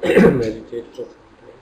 meditate for some time.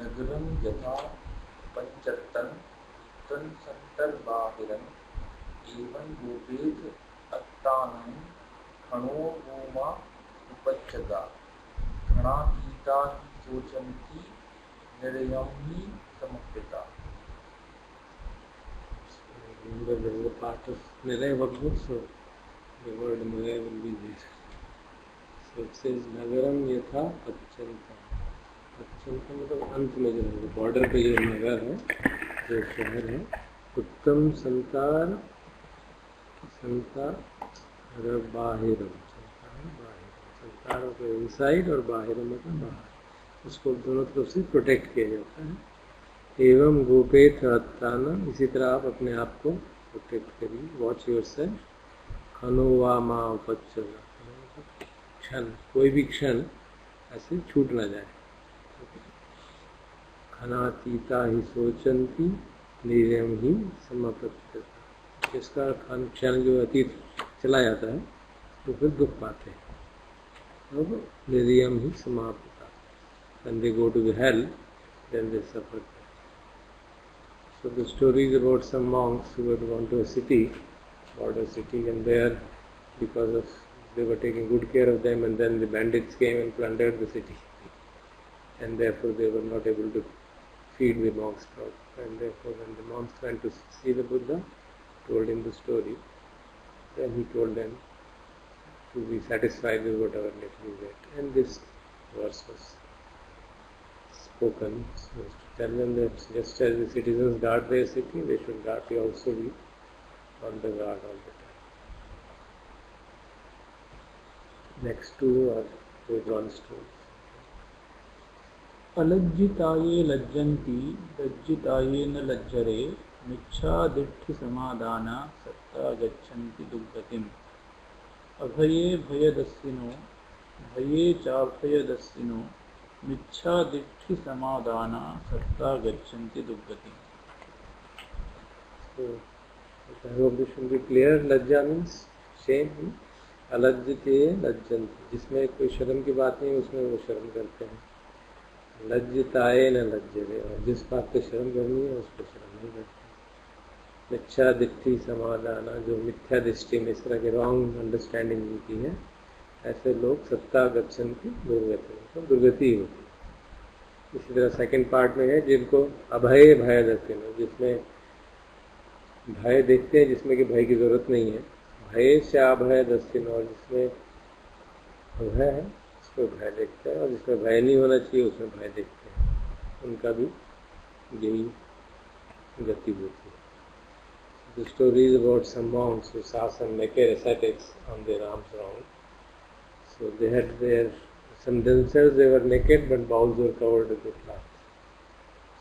नगरं यथा पञ्चत्तन् तन्सन्तर्बाहिरन् एवं गोपेत अत्तानं खणो गोमा उपच्छदा घृणातीता हि शोचन्ति निर्यं हि समर्पिता. The part of Nilay Bhagavad, so the word Nilay will be there. So it says Nagaram Yatha Achanta. Achanta मतलब अंत में जो है, बॉर्डर पे जो नगर है, जो शहर है, उत्तम संतार बाहिरम, संतार को इनसाइड और बाहिरम मतलब बाहर, उसको दोनों तरफ से प्रोटेक्ट किया जाता है. एवं गोपेत अत्ताना, इसी तरह आप अपने आप को प्रोटेक्ट करिए, वॉच योरसेल्फ. खनुवामा उपच्छदा, क्षण, कोई भी क्षण ऐसे छूट ना जाए. खनातीता ही सोचंती निर्यम ही समापत्यता, जिसका क्षण जो अतीत चला जाता है तो फिर दुख पाते हैं. अब निर्यम ही समापता, when they go to the hell, then they suffer. So the story is about some monks who had gone to a city, border city, and there, because of they were taking good care of them, and then the bandits came and plundered the city, and therefore they were not able to feed the monks properly. And therefore, when the monks went to see the Buddha, told him the story, then he told them to be satisfied with whatever little you get. And this verse was spoken, so to tell them that just as the citizens guard their city, they should also be on the guard all the time. Next two are withdrawn stories. अलज्जिताये लज्जन्ति लज्जिताये न लज्जरे मिच्छादिठ्ठि समादाना सत्ता गच्छन्ति दुर्गतिम्. अभये भयदस्सिनो भये चाभयदस्सिनो मिच्छादिठ्ठि समादाना सत्ता गच्छन्ति दुर्गतिम्. So, I hope this should be clear. Lajja means shame. अलज्जते लज्जन्ति, जिसमें कोई शर्म की बात नहीं उसमें वो शर्म करते हैं. लज्जिताये न लज्जरे, और जिस बात पे शर्म करनी है उस पर शर्म नहीं करते. मिथ्या दृष्टि समाधाना, जो मिथ्या दृष्टि में इस तरह के रॉन्ग अंडरस्टैंडिंग की है, ऐसे लोग सत्ता गच्छन्ति दुर्गति, मतलब दुर्गति ही होती है। इसी तरह सेकंड पार्ट में है जिनको अभय भय दक्षिण, जिसमें भय देखते हैं जिसमें कि भय की जरूरत नहीं है, भय से अभय दक्षिण, और जिसमें भय है उसमें भय देखते हैं, और जिसमें भय नहीं होना चाहिए उसमें भय देखते हैं, उनका भी यही गति होती है। The story is about some monks who saw some naked ascetics on their arms round. So they had some themselves they were naked, but bowels were covered with the cloth.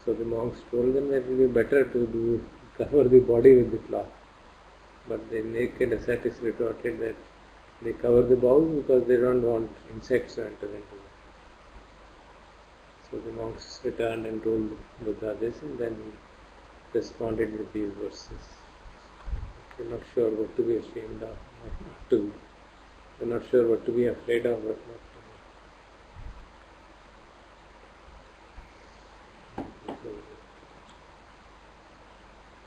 So the monks told them that it will be better to cover the body with the cloth. But the naked ascetics retorted that they cover the bowels because they don't want insects to enter into them. So the monks returned and told Buddha this, and then he responded with these verses. You're not sure what to be ashamed of, not to be. You're not sure what to be afraid of, what not to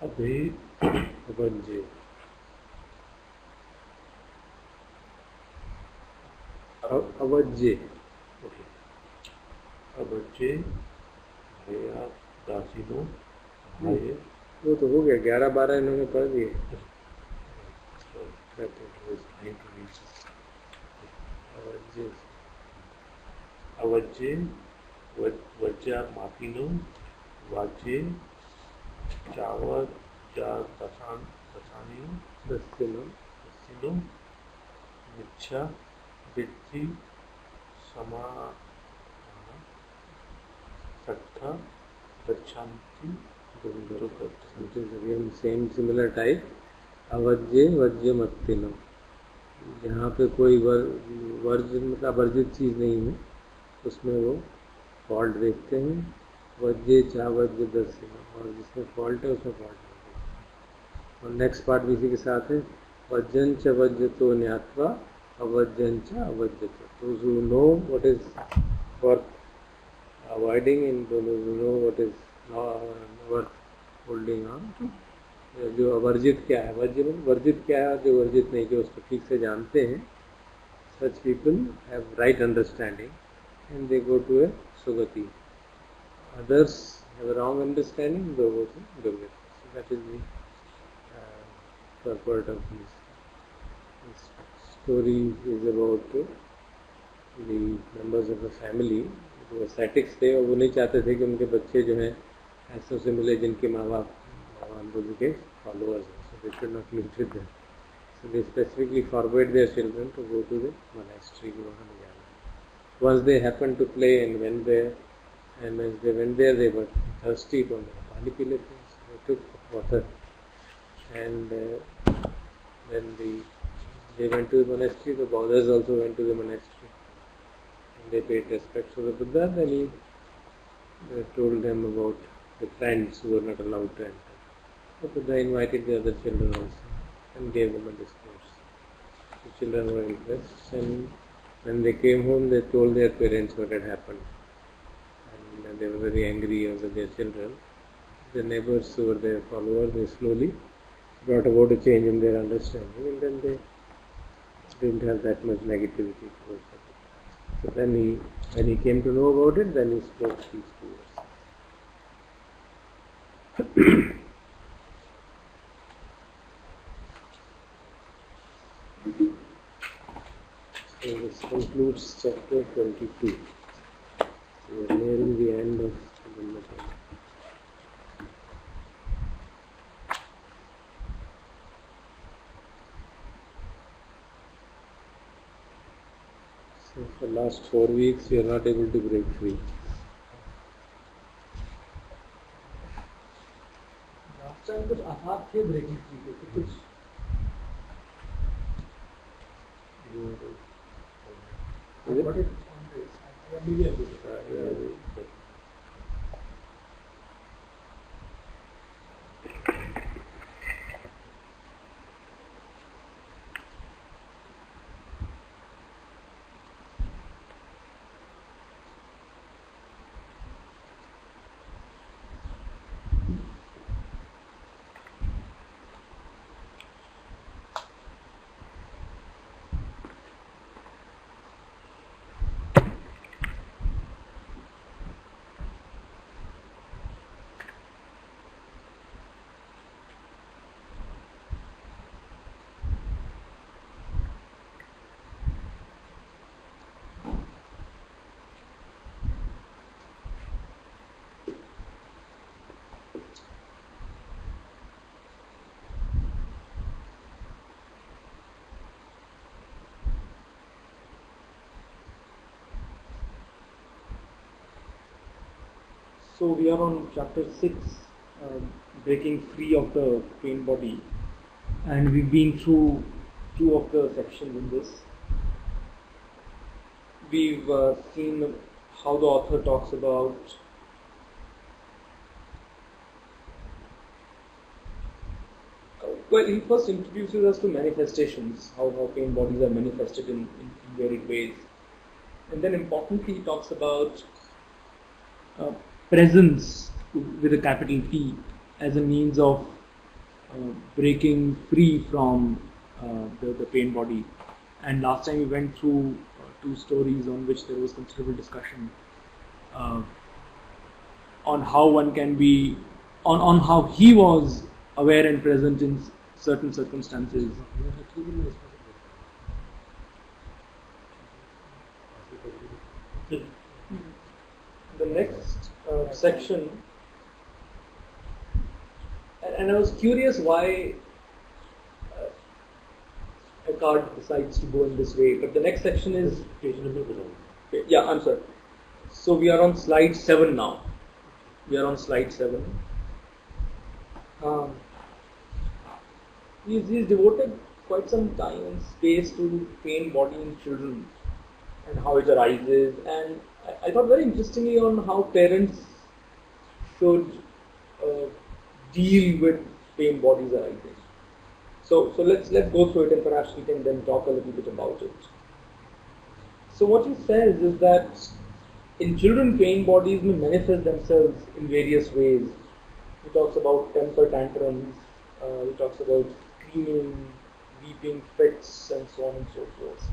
be. Abhajje. Abhajje. Okay. Abhajje, Bhaya, Dasino, Bhaya. वो तो हो गया, 11-12 इन्होंने पढ़ दिए। अवज्जे, वज्जा मातिनो, वाज्ये, चावत, जा दसानियो, दसिनो, मिच्छा, विद्धि, समा, सत्था, गच्छन्ति, It is again same similar type. अवज्जे वज्य मत्तिनो, जहाँ पे कोई वर्ज मतलब वर्जित चीज़ नहीं है उसमें वो फॉल्ट देखते हैं। वज्जे चा वज्य दर्शिनो, और जिसमें फॉल्ट है उसमें फॉल्ट नहीं देखते। और नेक्स्ट पार्ट भी इसी के साथ है, वज्जन च वज्य तो न्यात्वा अवज्जन च अवज्य तो you know what is worth avoiding in you know what is worth holding on to. जो अवर्जित क्या है, वर्जित क्या है, जो वर्जित नहीं, जो उसको ठीक से जानते हैं, such people have right understanding and they go to a sugati. Others have a wrong understanding, they go to durgati. So that is the purport of this story. Is about the members of the family जो ascetics थे, और वो नहीं चाहते थे कि उनके बच्चे जो हैं ऐसों से मिले जिनके माँ बाप भगवान बुद्ध के followers हैं, so they should not live with them. So they specifically forbade their children to go to the monastery. Once they happened to play and went there, and as they went there, they were thirsty. So they took water, and then they went to the monastery. The Buddhas also went to the monastery, and they paid respect to the Buddha. Then he told them about the friends who were not allowed to enter. So Buddha invited the other children also and gave them a discourse. The children were impressed, and when they came home, they told their parents what had happened, and they were very angry over their children. The neighbors who were their followers, they slowly brought about a change in their understanding, and then they didn't have that much negativity towards it. So then when he came to know about it, then he spoke these 2 words. So this concludes chapter 22. We are nearing the end of the So for the last 4 weeks we are not able to break free. Last time कुछ आसार थे breaking free के, तो कुछ what is on this? I maybe a bit. So we are on chapter 6, breaking free of the pain body, and we've been through 2 of the sections in this. We've seen how the author talks about well, he first introduces us to manifestations, how pain bodies are manifested in varied ways. And then importantly, he talks about presence with a capital P as a means of breaking free from the pain body. And last time we went through 2 stories on which there was considerable discussion on how one can be, on how he was aware and present in certain circumstances. The next section, and I was curious why Eckhart decides to go in this way, but the next section is page number 11. Yeah, I'm sorry. So we are on slide 7 now. We are on slide 7. He's devoted quite some time and space to pain body in children and how it arises, and I thought very interestingly on how parents should deal with pain bodies arising. So let's go through it, and perhaps we can then talk a little bit about it. So what he says is that in children, pain bodies may manifest themselves in various ways. He talks about temper tantrums, he talks about screaming, weeping fits, and so on and so forth.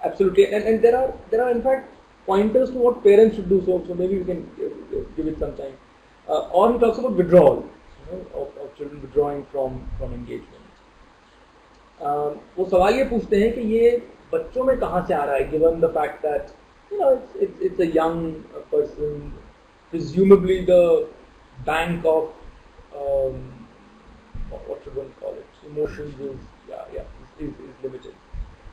Absolutely, and there are in fact pointers to what parents should do. So maybe we can give it some time. Or he talks about withdrawal, of children withdrawing from engagement. वो सवाल ये पूछते हैं कि ये बच्चों में कहाँ से आ रहा है, given the fact that it's a young person, presumably the bank of what should one call it, emotions is limited.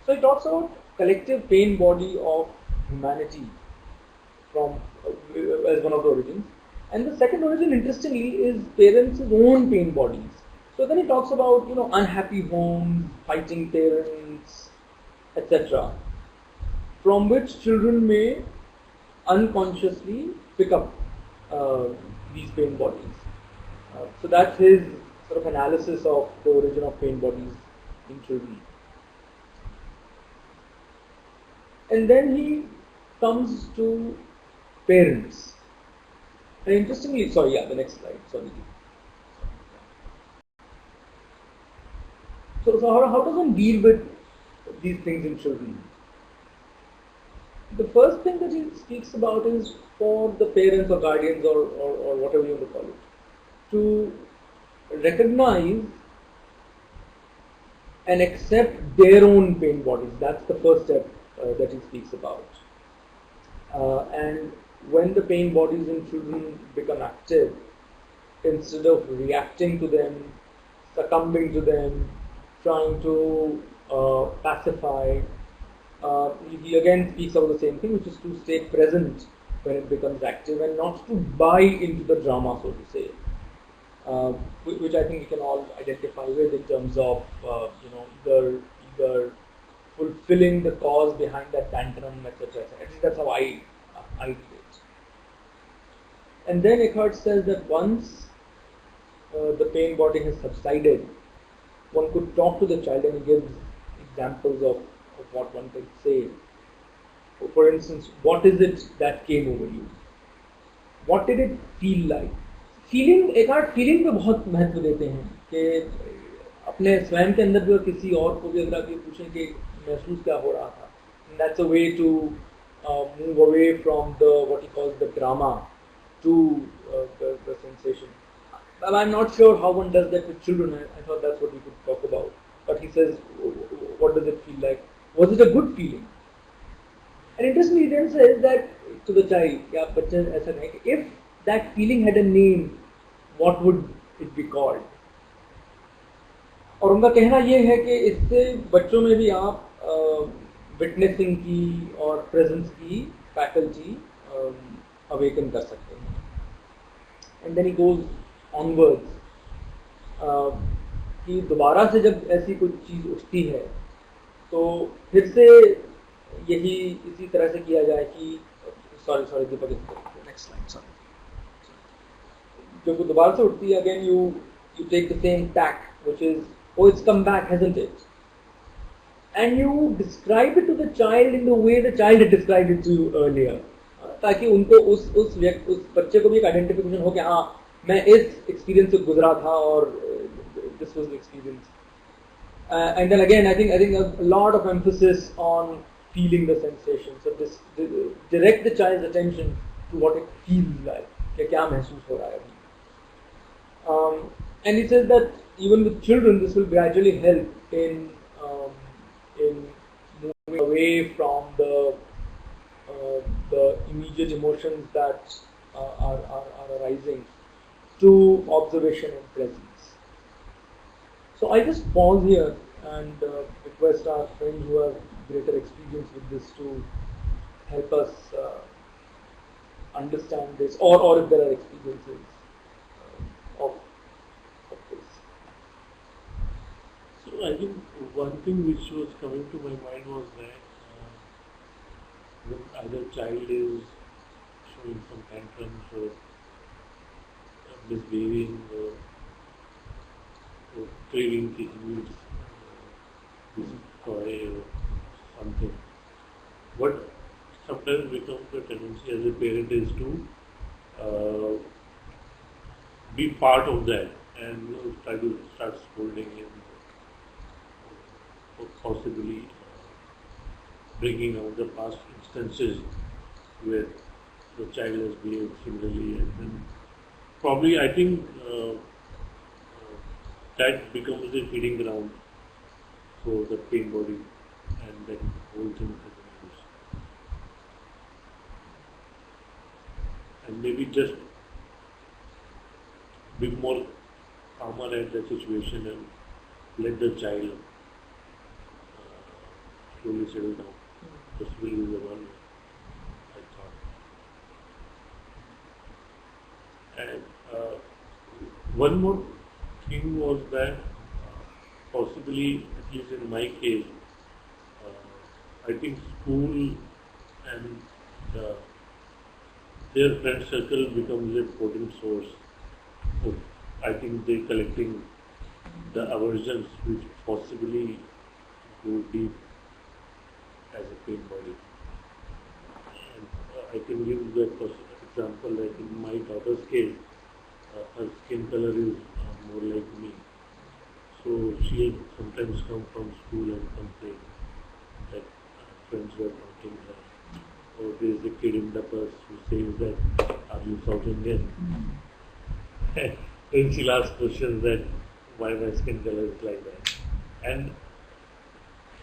So he talks about collective pain body of humanity from as one of the origins, and the second origin, interestingly, is parents' own pain bodies. So then he talks about unhappy homes, fighting parents, etc., from which children may unconsciously pick up these pain bodies. So that's his sort of analysis of the origin of pain bodies in children. And then he comes to parents. And interestingly, the next slide, So how does one deal with these things in children? The first thing that he speaks about is for the parents or guardians or whatever you want to call it, to recognize and accept their own pain bodies. That's the first step that he speaks about. And when the pain bodies in children become active, instead of reacting to them, succumbing to them, trying to pacify, he again speaks about the same thing, which is to stay present when it becomes active and not to buy into the drama, so to say, which I think we can all identify with in terms of either fulfilling the cause behind that tantrum, etc. At least that's how I do it. And then Eckhart says that once the pain body has subsided, one could talk to the child, and he gives examples of what one could say. For instance, what is it that came over you? What did it feel like? Eckhart feeling पे बहुत महत्व देते हैं कि अपने स्वयं के अंदर भी किसी और को भी अगर आप ये पूछें कि महसूस क्या हो रहा था. And that's a way to move away from what he calls the drama to the sensation. Well, I'm not sure how one does that with children. I thought that's what we could talk about. But he says, what does it feel like? Was it a good feeling? And interestingly, he then says that to the child, if that feeling had a name, what would it be called? और उनका कहना ये है कि इससे बच्चों में भी आप विटनेसिंग की और प्रेजेंस की फैकल्टी अवेकन कर सकते हैं. And then he goes onwards कि दोबारा से जब ऐसी कोई चीज़ उठती है तो फिर से यही इसी तरह से किया जाए कि sorry Deepak, next slide. Sorry, जब वो दोबारा से उठती है, again you take the same tack which is, oh, it's come back, hasn't it? And you describe it to the child in the way the child had described it to you earlier, ताकि उनको उस बच्चे को भी एक identification हो कि हाँ मैं इस एक्सपीरियंस से गुजरा था और this was the experience. And then again, I think a lot of emphasis on feeling the sensation. So this direct the child's attention to what it feels like. कि क्या महसूस हो रहा है अभी. And he says that even with children, this will gradually help in moving away from the immediate emotions that are arising to observation and presence. So I just pause here and request our friends who have greater experience with this to help us understand this, or if there are experiences of this. So I think one thing which was coming to my mind was that when either child is showing some tantrums or misbehaving or craving the needs, this toy or something, what sometimes becomes the tendency as a parent is to be part of that and try to start scolding him, or possibly bringing out the past instances where the child has behaved similarly, and then probably I think that becomes a feeding ground for the pain body, and then whole thing continues. And maybe just be more calmer at the situation and let the child slowly settle down. This will be the one I thought. And one more thing was that possibly, at least in my case, I think school and their friend circle becomes a potent source of, I think, they collecting the aversions which possibly go deep as a pain body. And I can give the example, like in my daughter's case, her skin color is more like me. So she sometimes come from school and complain that friends were taunting her. Or there is a kid in the bus who says that, are you South Indian? Then she'll ask questions that why my skin color is like that. And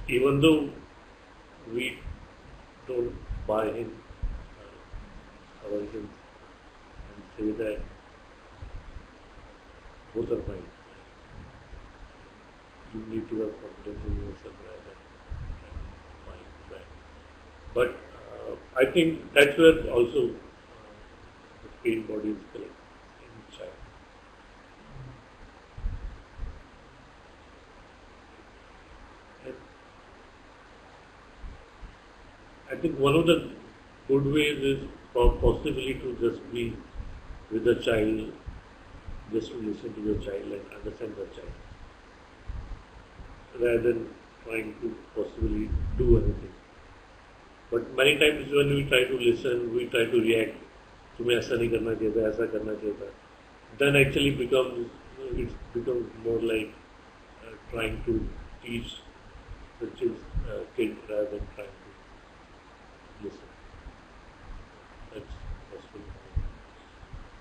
even though we don't buy in our and say that both are fine. You need to have confidence in yourself rather than buying that. But I think that's where also the pain body is collected in child. And I think one of the good ways is possibly to just be with the child, just to listen to the child and understand the child, rather than trying to possibly do anything. But many times when we try to listen, we try to react. तुम्हें ऐसा नहीं करना चाहिए था, ऐसा करना चाहिए था. Then actually it becomes more like trying to teach the kid rather than trying to listen. That's possible.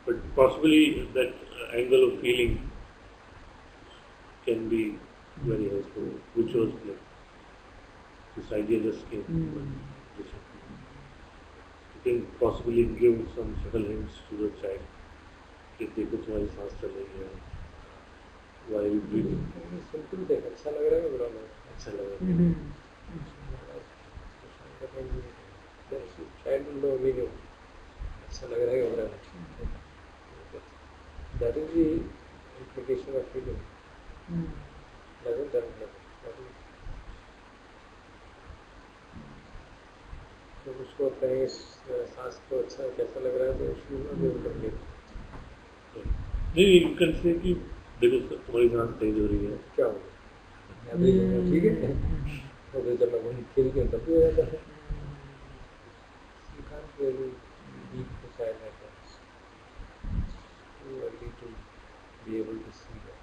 But possibly that angle of feeling can be very helpful, which was like this idea just came. You can possibly give some subtle hints to the child कि देखो तुम्हारी सांस चल रही है, why are you breathing? Simple देख, अच्छा लग रहा है, बुरा लग रहा है, अच्छा लग रहा है. चाइल्ड नो मीनिंग, अच्छा लग रहा है घबराना, that is the implication of feeling. Doesn't. तो उसको कहीं सांस को अच्छा कैसा लग रहा है तो उसको भी कंप्लीट नहीं, यू कैन से कि देखो तुम्हारी सांस तेज हो रही है, क्या होगा, ठीक है, तो फिर जब मैं वहीं खेल के तब भी हो जाता है. You can't really deep inside my thoughts. Too early to be able to see that.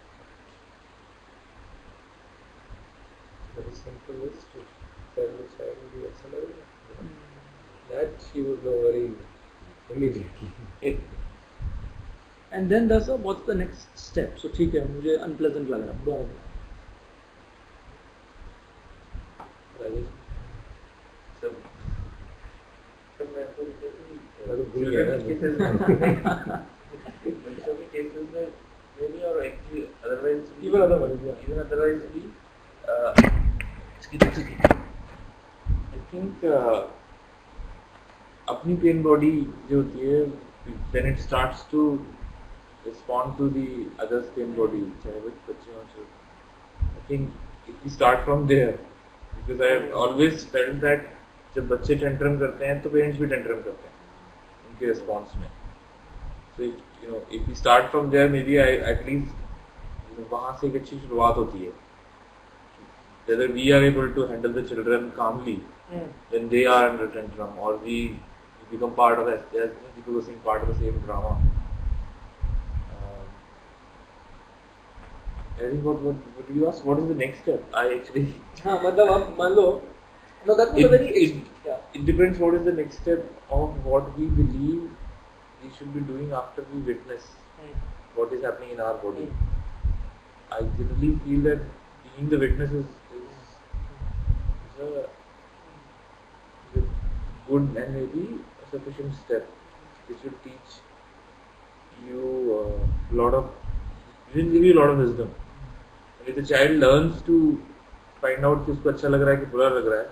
Very simple is to tell the child to be अच्छा लगेगा. That she would know very immediately. And then that's what's the next step. So ठीक है, मुझे unpleasant लग रहा है, बुरा लग रहा है. राजेश सब मैं तो भूल गया ना. बच्चों के केसेस में maybe और actually otherwise Even otherwise भी I think अपनी पेन बॉडी जो होती है then it starts to respond to the other's pain body, चाहे वो बच्चे हों छोटे. I think if we start from there, because I have always felt that जब बच्चे टेंट्रम करते हैं तो पेरेंट्स भी टेंट्रम करते हैं उनके रिस्पॉन्स में. So you know, if we start from there, maybe at least वहाँ से एक अच्छी शुरुआत होती है. Whether we are able to handle the children calmly when they are under tantrum, or we become part of part of the same drama. I think what do you ask? What is the next step? I actually. हाँ, मतलब आप मान लो, no, that was a very It depends what is the next step of what we believe we should be doing after we witness what is happening in our body. I generally feel that being the witness is a good and maybe a sufficient step which will teach you a lot of, it will give you a lot of wisdom. And if the child learns to find out कि उसको अच्छा लग रहा है कि बुरा लग रहा है,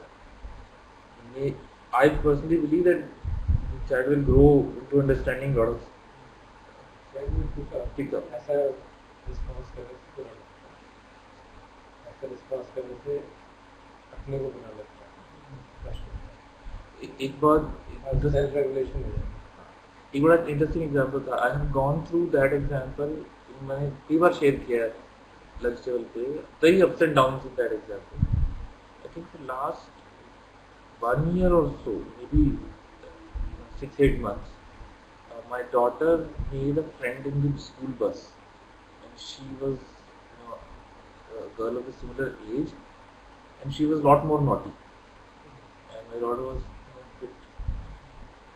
I personally believe that the child will grow into understanding a lot of pick up. ऐसा रिस्पॉन्स करने से बुरा लगता है, ऐसा रिस्पॉन्स करने से अपने को बुरा लगता है. एक बार सेल्फ रेगुलेशन हो जाए. एक बड़ा इंटरेस्टिंग एग्जांपल था. I have gone through that example. मैंने कई बार शेयर किया है लंच टेबल पे. कई ups and downs in that example. I think for last 1 year or so, maybe 6-8 months, my daughter made a friend in the school bus, and she was a girl of a similar age, and she was a lot more naughty. And my daughter was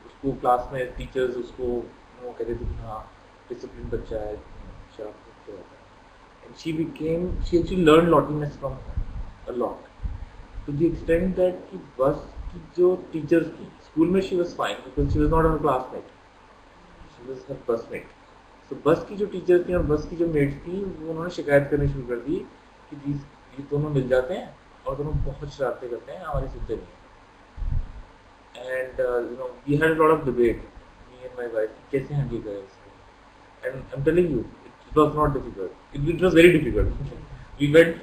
उसको class में teachers उसको वो कहते थे कि हाँ discipline बच्चा है, शार्प बच्चा है. And she actually learned naughtiness from her a lot, to the extent that कि बस की जो टीचर्स थी स्कूल में she was fine because she was not her classmate, she was her busmate. So बस की जो टीचर्स थी और बस की जो मेट्स थी वो उन्होंने शिकायत करनी शुरू कर दी कि ये दोनों मिल जाते हैं और दोनों बहुत शरारतें करते हैं, हमारी सुनते नहीं. And we had a lot of debate, me and my wife, कैसे handle करें इसको. And I'm telling you, it was not difficult. It was very difficult. We went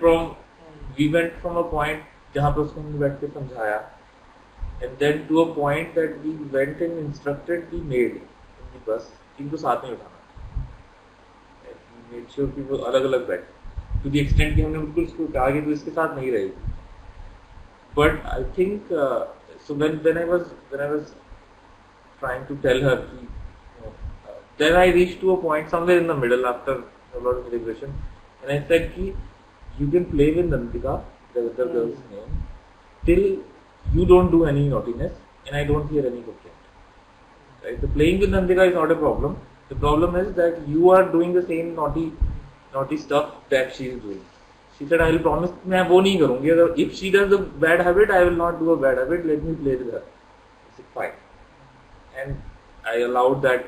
from a point जहाँ पे उसको हमने बैठ के समझाया, and then to a point that we went and instructed the maid in the bus इनको साथ में उठाना. And we made sure कि वो अलग-अलग बैठे. To the extent कि हमने बिल्कुल उसको कहा कि तो इसके साथ नहीं रहेगी. But I think so when I was trying to tell her, then I reached to a point somewhere in the middle after a lot of deliberation, and I said कि you can play with Nandika, the other girl's name, till you don't do any naughtiness and I don't hear any complaint. Right? The playing with Nandika is not a problem. The problem is that you are doing the same naughty stuff that she is doing. She said, I will promise मैं वो नहीं करूँगी. If she does a bad habit, I will not do a bad habit. Let me play with her. I said, fine. And I allowed that,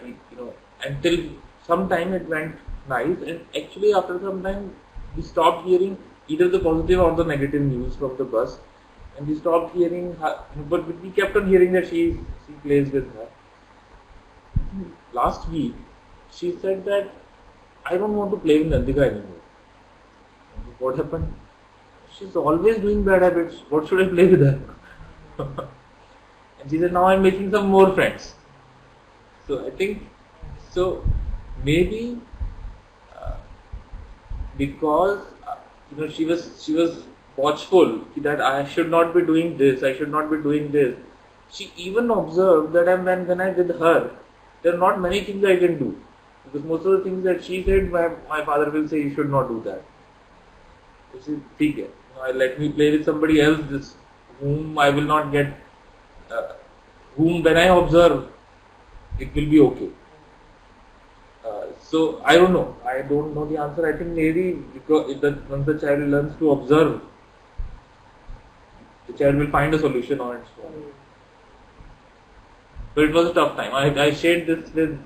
until some time it went nice. And actually after some time, we stopped hearing either the positive or the negative news from the bus. and we stopped hearing her, but we kept on hearing that she plays with her. Last week, she said that I don't want to play with Nandika anymore. What happened? She's always doing bad habits. What should I play with her? And she said, now I'm making some more friends. So I think, so maybe because she was watchful that I should not be doing this, I should not be doing this. She even observed that when I'm with her, there are not many things I can do. Because most of the things that she said, my father will say, you should not do that. She said, okay, let me play with somebody else, whom I will not get, whom when I observe, it will be okay. So I don't know. I don't know the answer. I think maybe because once the child learns to observe, the child will find a solution on its own. But it was a tough time. I shared this with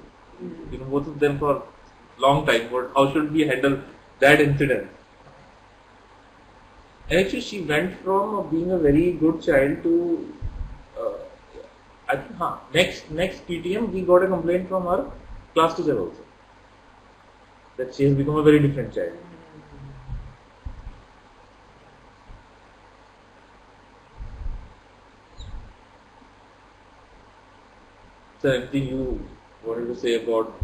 both of them for a long time. How should we handle that incident? And actually, she went from being a very good child to I think next PTM we got a complaint from her class teacher also that she has become a very different child. So anything you wanted to say about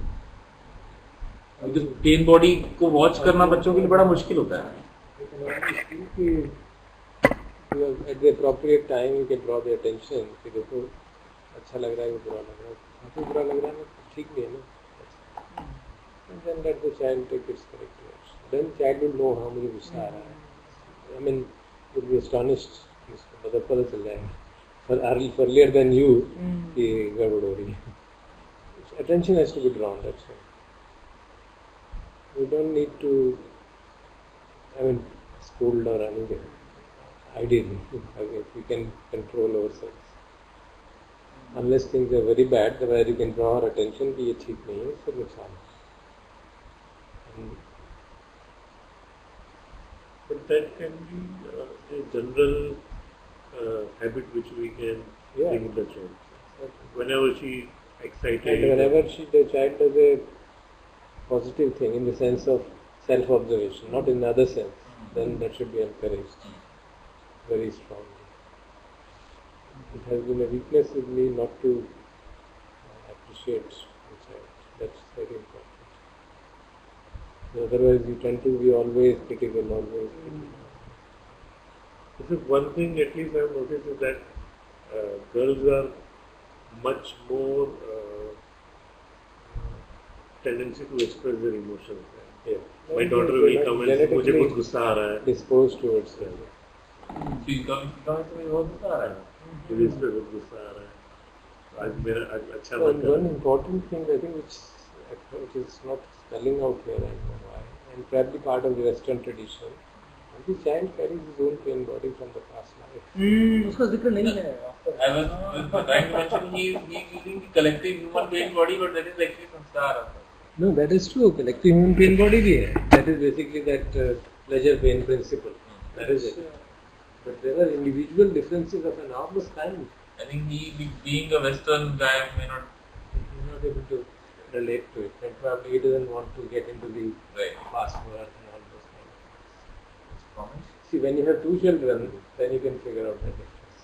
because pain body को watch करना बच्चों के लिए बड़ा मुश्किल होता है. At the appropriate time you can draw the attention कि देखो अच्छा लग रहा है, बुरा लग रहा है, काफी बुरा लग रहा है, ठीक भी है ना. And then let the child take its corrective action. Then child will know हाँ मुझे गुस्सा आ रहा है. I mean, you'll be astonished. इसको पता चल जाएगा. For earlier than you कि गड़बड़ हो रही है. Attention has to be drawn. That's all. We don't need to, scold or anything. Ideally, if we can control ourselves. Unless things are very bad, where you can draw our attention कि ये ठीक नहीं है, इससे नुकसान है. But that can be a general habit which we can bring in the child. Whenever she excited, and whenever the child does a positive thing in the sense of self-observation, not in the other sense, then that should be encouraged very strongly. It has been a weakness with me not to appreciate the child. That's very important. Otherwise, you tend to be always critical, always critical. This is one thing at least I have noticed is that girls are much more tendency to express their emotions. Yeah. My daughter will come and say, मुझे बहुत गुस्सा आ रहा है. Disposed towards them. She comes to me, बहुत गुस्सा आ रहा है. मुझे इस पे बहुत गुस्सा आ रहा है. आज मेरा अच्छा So मन कर one important thing I think which is not spelling out here, I don't know why, and probably part of the Western tradition, the child carries his own pain body from the past life. उसका जिक्र नहीं है. I was trying to mention he is using the collective human pain body, but that is actually samskara. No, that is true. Collective human pain body bhi hai. That is basically that pleasure pain principle. That is it. But there are individual differences of enormous kind. I think he, being a Western guy, may not. He's not able to relate to it. And probably he doesn't want to get into the past work and all those things. See, when you have two children, then you can figure out the difference.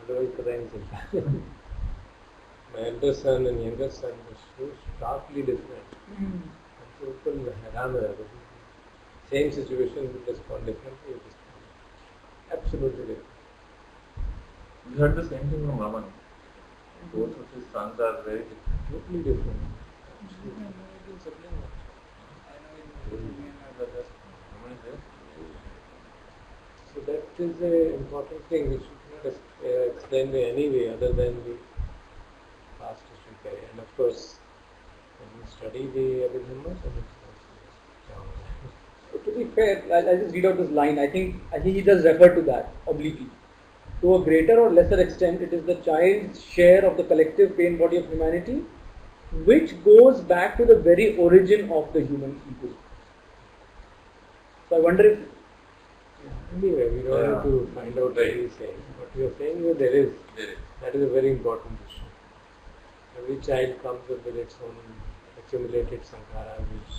Otherwise, पता ही नहीं चलता. My elder son and younger son were so starkly different. And so people हैरान हो जाते थे. Same situation, we respond differently. Absolutely different. We heard the same thing from Raman. Both of his sons are very different. Totally different. So that is an important thing which we cannot explain in any way other than the past history carry. And of course, when you study the Abhidhamma, To be fair, I'll just read out this line. I think he does refer to that obliquely. To a greater or lesser extent, it is the child's share of the collective pain body of humanity, which goes back to the very origin of the human ego. So I wonder if Anyway, we don't Yeah. have to find out what he is saying. What you are saying is there is. That is a very important issue. Every child comes with its own accumulated sankhara, which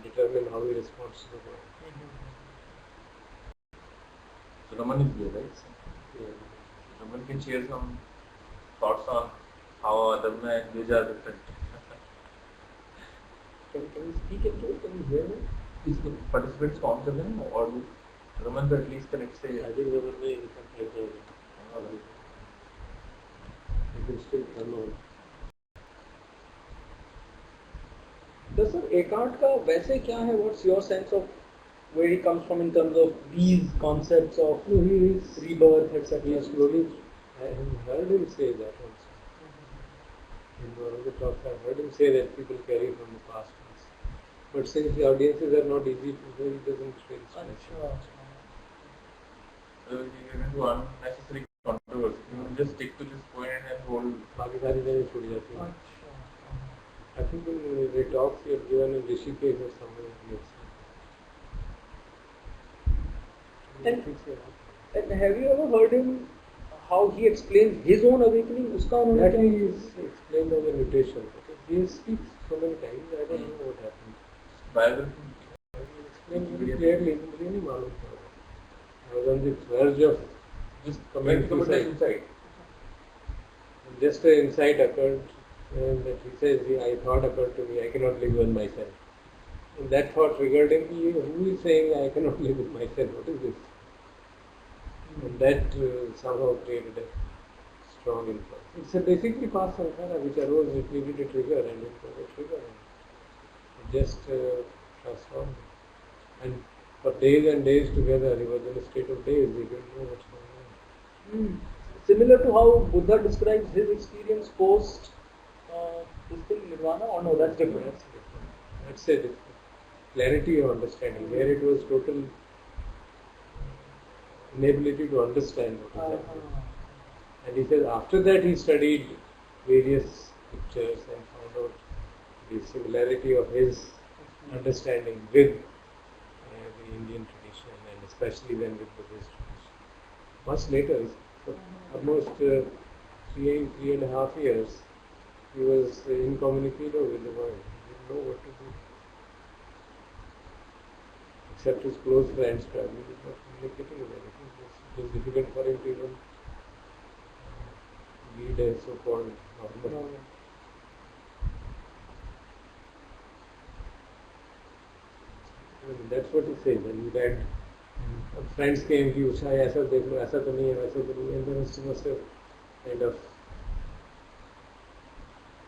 determine how he responds to the world. So Raman is here, right? Yeah. Raman can share some thoughts on how Adamna and Vij are different. Can you speak into it? Can you hear me? Is the participants count कर रहे हैं or Raman तो at least connect से I think Raman may income like that. You can still turn on. तो sir Eckhart का वैसे क्या है? What's your sense of where he comes from in terms of these concepts of rebirth, etc.? He slowly, I heard him say that also. In one of the talks, I heard him say that people carry from the past. But since the audiences are not easy to hear, it doesn't feel special. So you get into unnecessary controversy. You just stick to this point and hold. बाकी सारी जगह छूट जाती हैं. I think in the talks he had given in Rishikesh or somewhere else. And have you ever heard him how he explains his own awakening? उसका उन्होंने That क्या is explained as a mutation. He speaks so many times, I don't know what happened. Biography. He explained very clearly, मुझे नहीं मालूम था. I was on the verge of Just coming comment to the suicide. insight. Just an insight occurred that he says, I thought occurred to me, I cannot live with myself. And that thought triggered him, who is saying I cannot live with myself? What is this? And that somehow created a strong influence. It's a basically past sankhara which arose, it needed a trigger and it was a trigger. And it just transformed him. And for days and days together, he was in a state of daze, he didn't know what's going on. Similar to how Buddha describes his experience post this thing, nirvana, or no, that's different. That's a different clarity of understanding. There it was total inability to understand what is happening. And he says after that he studied various pictures and found out the similarity of his understanding with the Indian tradition and especially then with Buddhist tradition. Much later, for almost 3.5 years, he was incommunicado with the world. He didn't know what to do. Except his close friends, probably, he was not communicating with anything. It was difficult for him to even lead a so-called normal. That's what he says. And he had friends came, he was shy, ऐसा देख लो, ऐसा तो नहीं है, वैसा तो नहीं है. And then he must have kind of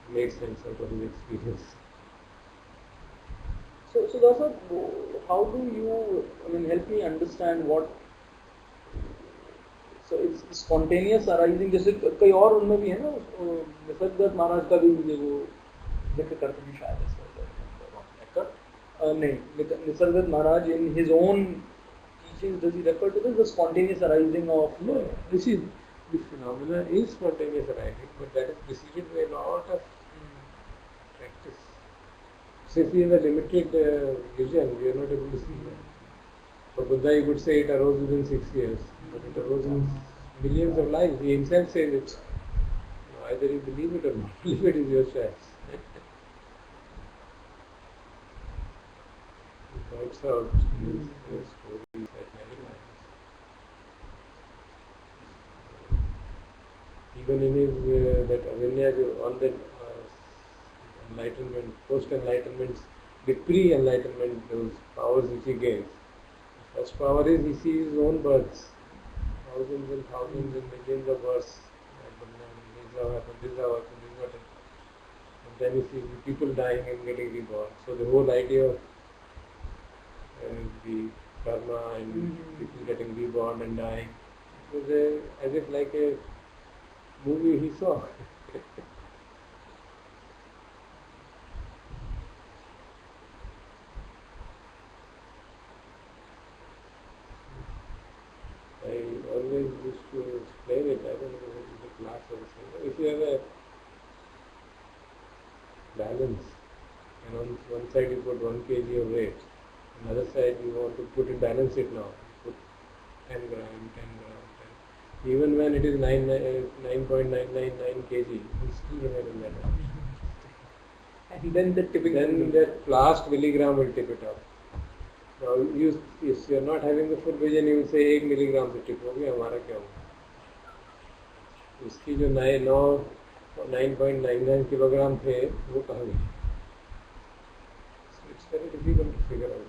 made sense out of his experience. So Dasa, how do you, help me understand what? So it's spontaneous arising. जैसे कई और उनमें भी है ना, निसर्गदत्त महाराज का भी मुझे वो जिक्र करते हैं शायद इसका. नहीं, निसर्गदत्त महाराज in his own teachings does he refer to this, the spontaneous arising of? No, this phenomena is spontaneous arising, but that is preceded by a lot of practice. Since we have a limited vision, we are not able to see that. For Buddha, you could say it arose within 6 years, but it arose in millions of lives. He himself says it. Either you believe it or not believe it is your choice. He points out his stories at many times. Even in his that Avinya, all that enlightenment, post-enlightenment, the pre-enlightenment, those powers which he gains. The first power is he sees his own births, thousands and thousands and millions of births. This how happened, this how happened, this what happened. And then he sees the people dying and getting reborn. So the whole idea of the karma and people getting reborn and dying, it was as if like a movie he saw. I always used to explain it, I don't know whether in the class or something. If you have a balance and on one side you put 1 kg of weight, another side you want to balance it now. You put 10 around 10. Even when it is 9.999 kg, we still remain in that range. And then the typical. Then that last milligram will tip it up. Now, if you are not having the full vision, you will say 1 milligram से tip हो गया, हमारा क्या होगा? इसकी जो 9.99 kilogram थे, वो कहाँ गए? It's very difficult to figure out.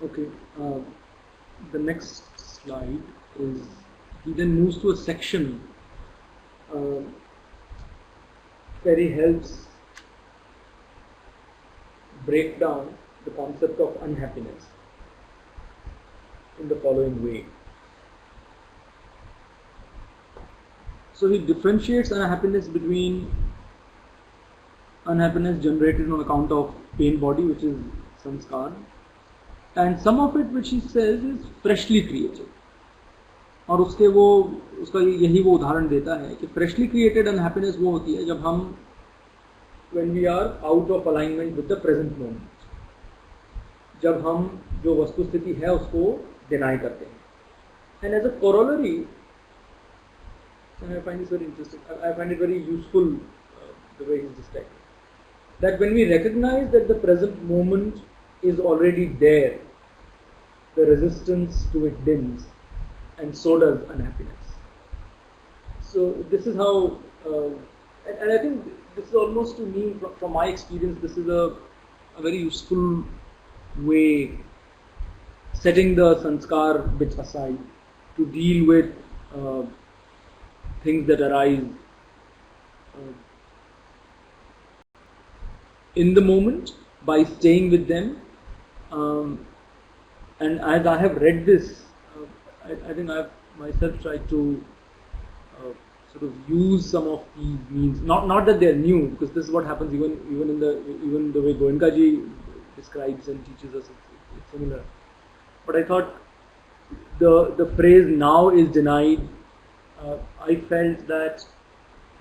Okay, the next slide is, he then moves to a section where he helps break down the concept of unhappiness in the following way. So he differentiates unhappiness between unhappiness generated on account of pain body, which is sanskar, and some of it which he says is freshly created. और उसका यही वो उदाहरण देता है कि freshly created unhappiness वो होती है जब हम when we are out of alignment with the present moment, जब हम जो वस्तु स्थिति है उसको deny करते हैं. And as a corollary, and I find this very interesting, I find it very useful the way he's described it, that when we recognize that the present moment is already there, the resistance to it dims, and so does unhappiness. So this is how, and I think this is almost, to me, from my experience, this is a very useful way, setting the sanskar bit aside, to deal with things that arise in the moment by staying with them. And as I have read this, I think I have myself tried to sort of use some of these means. Not that they are new, because this is what happens even the way Goenka ji describes and teaches us. It's similar. But I thought the phrase "now is denied." I felt that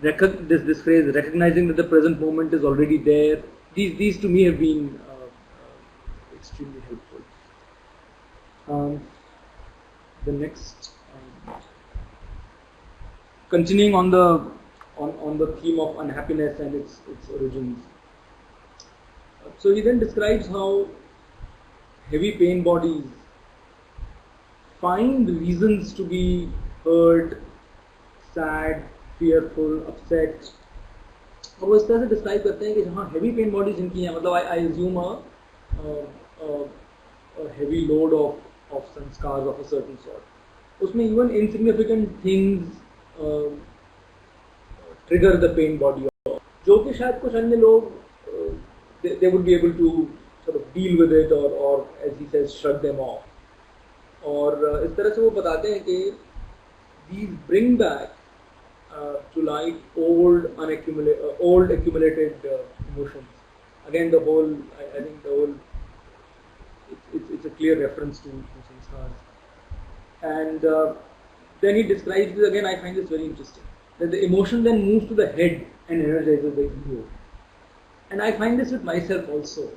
this phrase, recognizing that the present moment is already there, these to me have been extremely helpful. The next, continuing on the theme of unhappiness and its origins. So he then describes how heavy pain bodies find reasons to be hurt, sad, fearful, upset. और वो इस तरह से describe करते हैं कि जहाँ heavy pain bodies जिनकी हैं, मतलब I assume a heavy load of sanskars of a certain sort. उसमें even insignificant things trigger the pain body, जो कि शायद कुछ अन्य लोग they would be able to sort of deal with it, or as he says, shrug them off. और इस तरह से वो बताते हैं कि these bring back to light old accumulated emotions. Again, the whole, I think the whole, it's a clear reference to sanskars. And then he describes this again. I find this very interesting, that the emotion then moves to the head and energizes the ego. And I find this with myself also.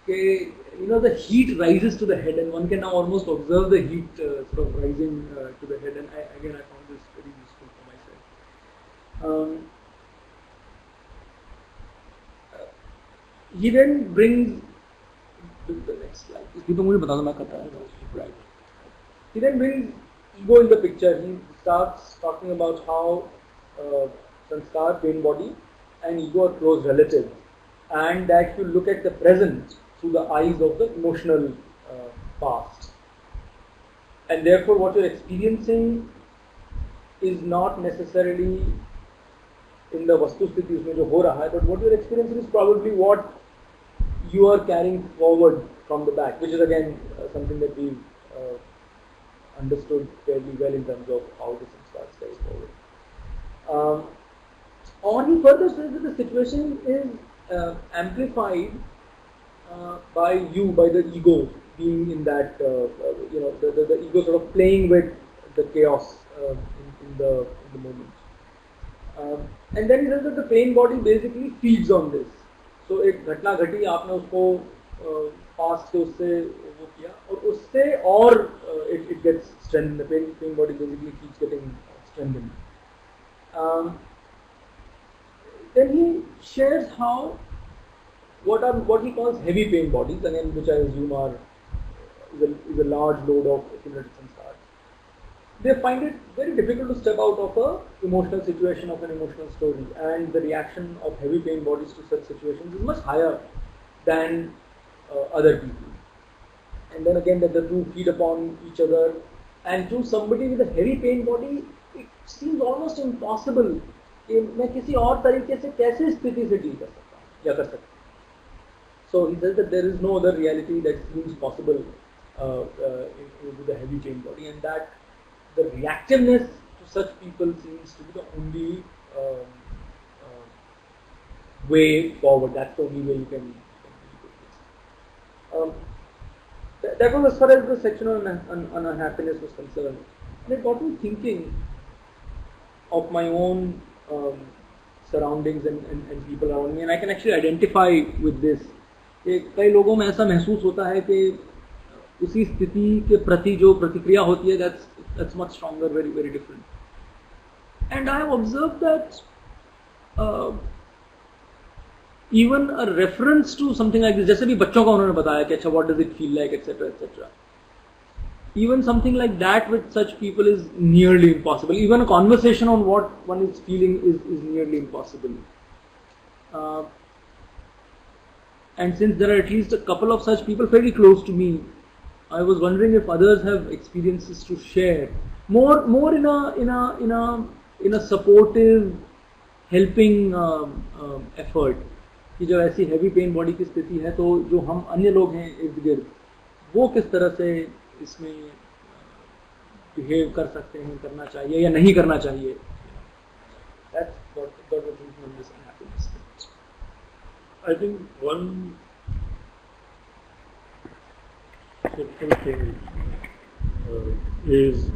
Okay, the heat rises to the head, and one can now almost observe the heat sort of rising to the head. And I found this very useful for myself. He then brings the next slide. Right. He then brings ego in the picture. He starts talking about how sanskar, pain body, and ego are close relatives, and that you look at the present through the eyes of the emotional past. And therefore what you're experiencing is not necessarily in the vastu sthiti usme jo ho raha hai, but what you're experiencing is probably what you are carrying forward from the back, which is again something that we've understood fairly well in terms of how the sanskars carry forward. Or he further says that the situation is amplified by the ego being in that, the ego sort of playing with the chaos in the moment. And then he says that the pain body basically feeds on this. So एक घटना घटी, आपने उसको past से उससे वो किया और उससे और it gets strengthened. The pain body basically keeps getting strengthened. Then he shares how what he calls heavy pain bodies, again, which I assume is a large load of accumulated samskaras. They find it very difficult to step out of a emotional situation, of an emotional story, and the reaction of heavy pain bodies to such situations is much higher than other people. And then again, that the two feed upon each other, and to somebody with a heavy pain body, it seems almost impossible कि मैं किसी और तरीके से कैसे स्थिति से deal कर सकता हूँ या कर सकता हूँ. So he says that there is no other reality that seems possible with a heavy pain body, and that the reactiveness to such people seems to be the only way forward. That's the only way you can deal with this. That was as far as the section on unhappiness was concerned. And it got me thinking of my own surroundings and people around me, and I can actually identify with this. कई लोगों में ऐसा महसूस होता है कि उसी स्थिति के प्रति जो प्रतिक्रिया होती है that's much stronger, very very different. And I have observed that even a reference to something like this, जैसे भी बच्चों का उन्होंने बताया कि अच्छा what does it feel like, etc. etc. Even something like that with such people is nearly impossible. Even a conversation on what one is feeling is nearly impossible. And since there are at least a couple of such people very close to me, I was wondering if others have experiences to share. More in a supportive, helping effort. कि जब ऐसी heavy pain body की स्थिति है, तो जो हम अन्य लोग हैं इर्द गिर्द, वो किस तरह से इसमें behave कर सकते हैं, करना चाहिए या नहीं करना चाहिए. That's what the thinking on this unhappiness. I think one simple thing is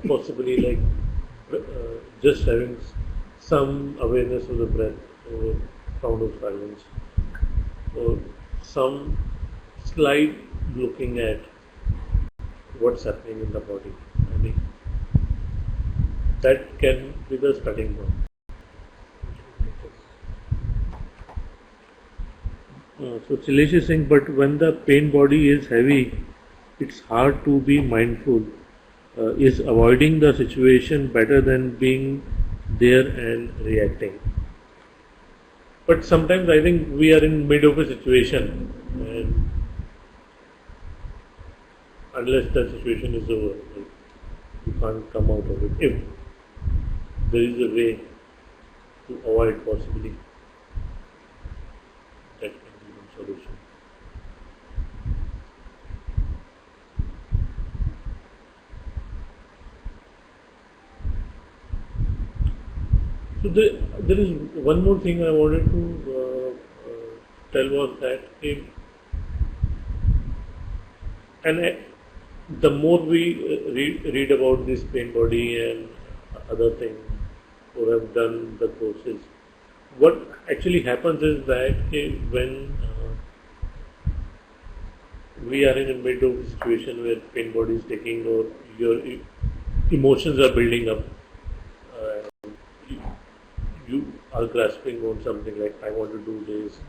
possibly like just having some awareness of the breath or sound of silence, or some slight looking at what's happening in the body. I mean, that can be the starting point. So Chilesh is saying, but when the pain body is heavy, it's hard to be mindful. Is avoiding the situation better than being there and reacting? But sometimes I think we are in mid of a situation, and unless the situation is over, you can't come out of it. If there is a way to avoid possibly, that can be one solution. So there is one more thing I wanted to tell was that the more we read about this pain body and other things, or have done the courses, what actually happens is that when we are in the middle of a situation where pain body is taking, or your emotions are building up, you are grasping on something like, I want to do this,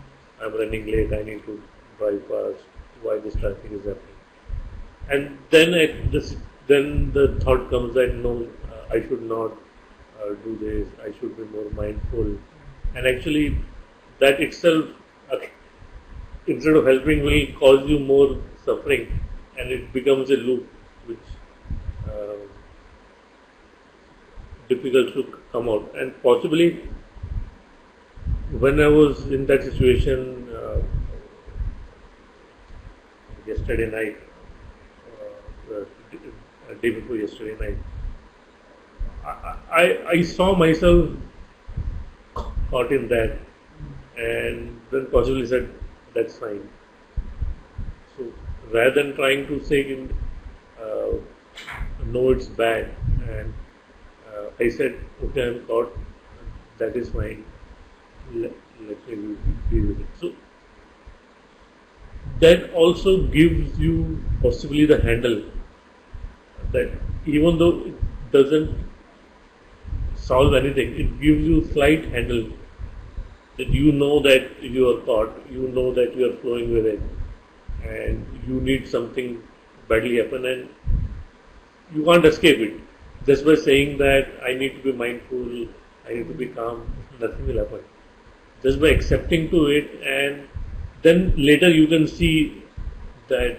I'm running late, I need to drive fast, why this traffic is happening. And then the thought comes that no, I should not do this, I should be more mindful. And actually that itself, instead of helping, will cause you more suffering, and it becomes a loop which difficult to come out. And possibly when I was in that situation yesterday night, day before yesterday night, I saw myself caught in that, and then possibly said, that's fine. So rather than trying to say, no, it's bad, and I said, okay, I'm caught, that is fine, let me be with it. So that also gives you possibly the handle that even though it doesn't solve anything, it gives you slight handle that you know that you are caught, you know that you are flowing with it, and you need something badly happen, and you can't escape it. Just by saying that I need to be mindful, I need to be calm, nothing will happen. Just by accepting to it, and then later you can see that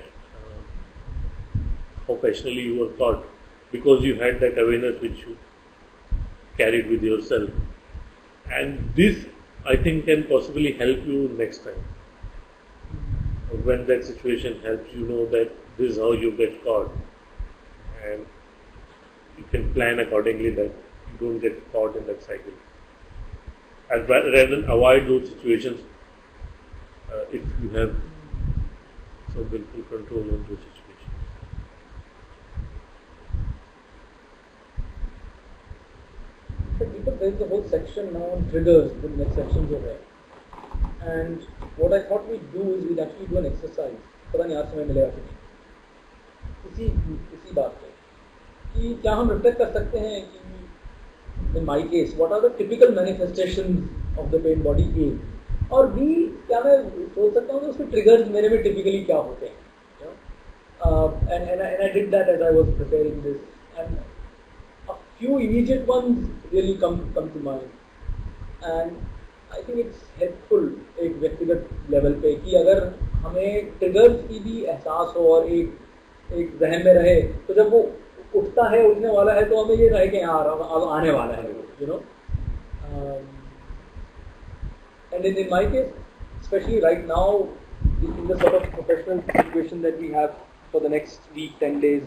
how passionately you were caught because you had that awareness which you carried with yourself. And this, I think, can possibly help you next time. When that situation helps, you know that this is how you get caught, and you can plan accordingly that you don't get caught in that cycle. And rather than avoid those situations, if you have some willful control on those situations. Deepak, there is a whole section now on triggers, the next sections over there. And what I thought we'd do is we'd actually do an exercise. पता नहीं आज समय मिलेगा कि नहीं इसी बात पे कि क्या हम रिफ्लेक्ट कर सकते हैं कि in my case what are the typical manifestations of the pain body A और B क्या मैं सोच सकता हूँ कि उसके triggers मेरे में typically क्या होते हैं, you know? And I did that as I was preparing this, and a few immediate ones really come to mind, and I think it's helpful एक व्यक्तिगत लेवल पे कि अगर हमें ट्रिगर्स की भी एहसास हो और एक जहन में रहे, तो जब वो उठता है उठने वाला है तो हमें ये रहे कि यहाँ अब आने वाला है, you know. And in my case, especially right now, in the sort of professional situation that we have for the next week, 10 days,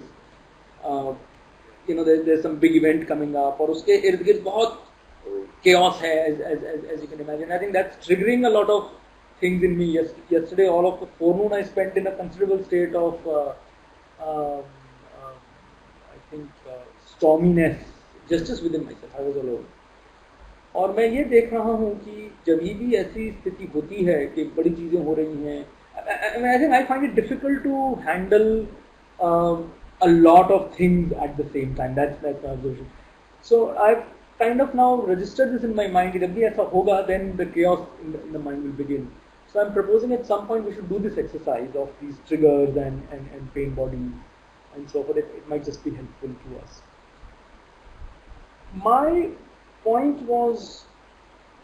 you know, there's some big event coming up, और उसके इर्द-गिर्द बहुत chaos hai, as you can imagine. I think that's triggering a lot of things in me. Yesterday, all of the forenoon I spent in a considerable state of, I think, storminess, just within myself. I was alone. और मैं ये देख रहा हूँ कि जब भी ऐसी स्थिति होती है कि बड़ी चीजें हो रही हैं, I think I find it difficult to handle a lot of things at the same time. That's my observation. So I've kind of now registered this in my mind. If bhi aisa hoga, then the chaos in the mind will begin. So I'm proposing at some point we should do this exercise of these triggers and pain body and so forth. It might just be helpful to us. My point was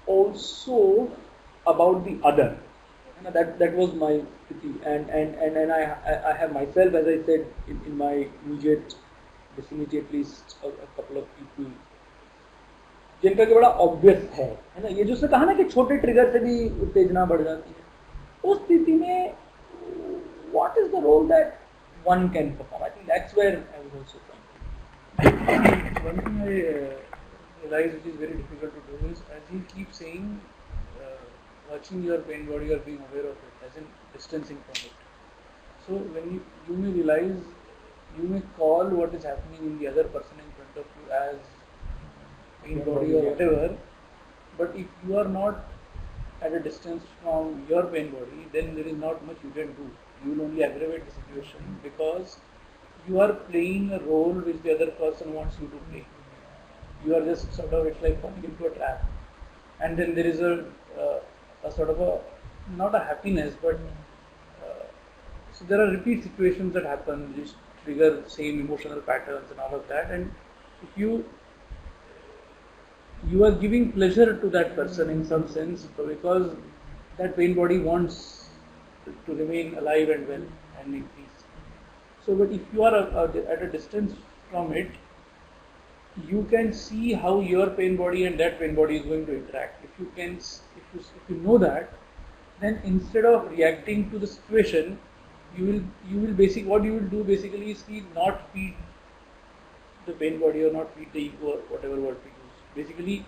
also about the other. You know, that was my pity, and I have myself, as I said, in my immediate vicinity at least a couple of people जिनका कि बड़ा obvious है ना, ये जो उसने कहा ना कि छोटे ट्रिगर से भी उत्तेजना बढ़ जाती है, उस स्थिति में what is the role that one can perform? I think that's where I was also trying. One thing I realize which is very difficult to do is, as you keep saying, watching your pain body or being aware of it, as in distancing from it. So when you may realize, you may call what is happening in the other person in front of you as pain body or whatever, but if you are not at a distance from your pain body, then there is not much you can do. You will only aggravate the situation because you are playing a role which the other person wants you to play. You are just sort of, it's like falling into a trap, and then there is a sort of a, not a happiness, but so there are repeat situations that happen which trigger same emotional patterns and all of that, and if you are giving pleasure to that person in some sense because that pain body wants to remain alive and well and in peace. So, but if you are at a distance from it, you can see how your pain body and that pain body is going to interact. If you know that, then instead of reacting to the situation, you will basically, what you will do basically is not feed the pain body or not feed the ego or whatever word we use. Basically,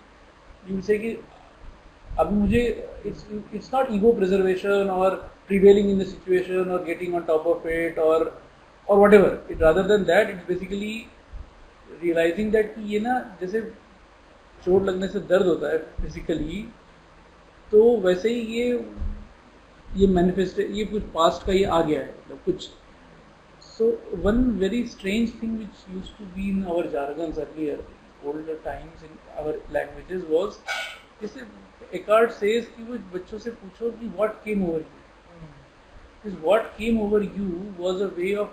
you will say कि अभी मुझे it's not ego preservation or prevailing in the situation or getting on top of it or whatever. Rather than that, it's basically realizing that कि ये ना जैसे चोट लगने से दर्द होता है फिजिकली, तो वैसे ही ये मैनिफेस्ट ये कुछ पास्ट का ये आ गया है मतलब कुछ. So one very strange thing which used to be in our jargons earlier, older times in our languages was, जैसे Eckhart says कि वो बच्चों से पूछो कि what came over you. This what came over you was a way of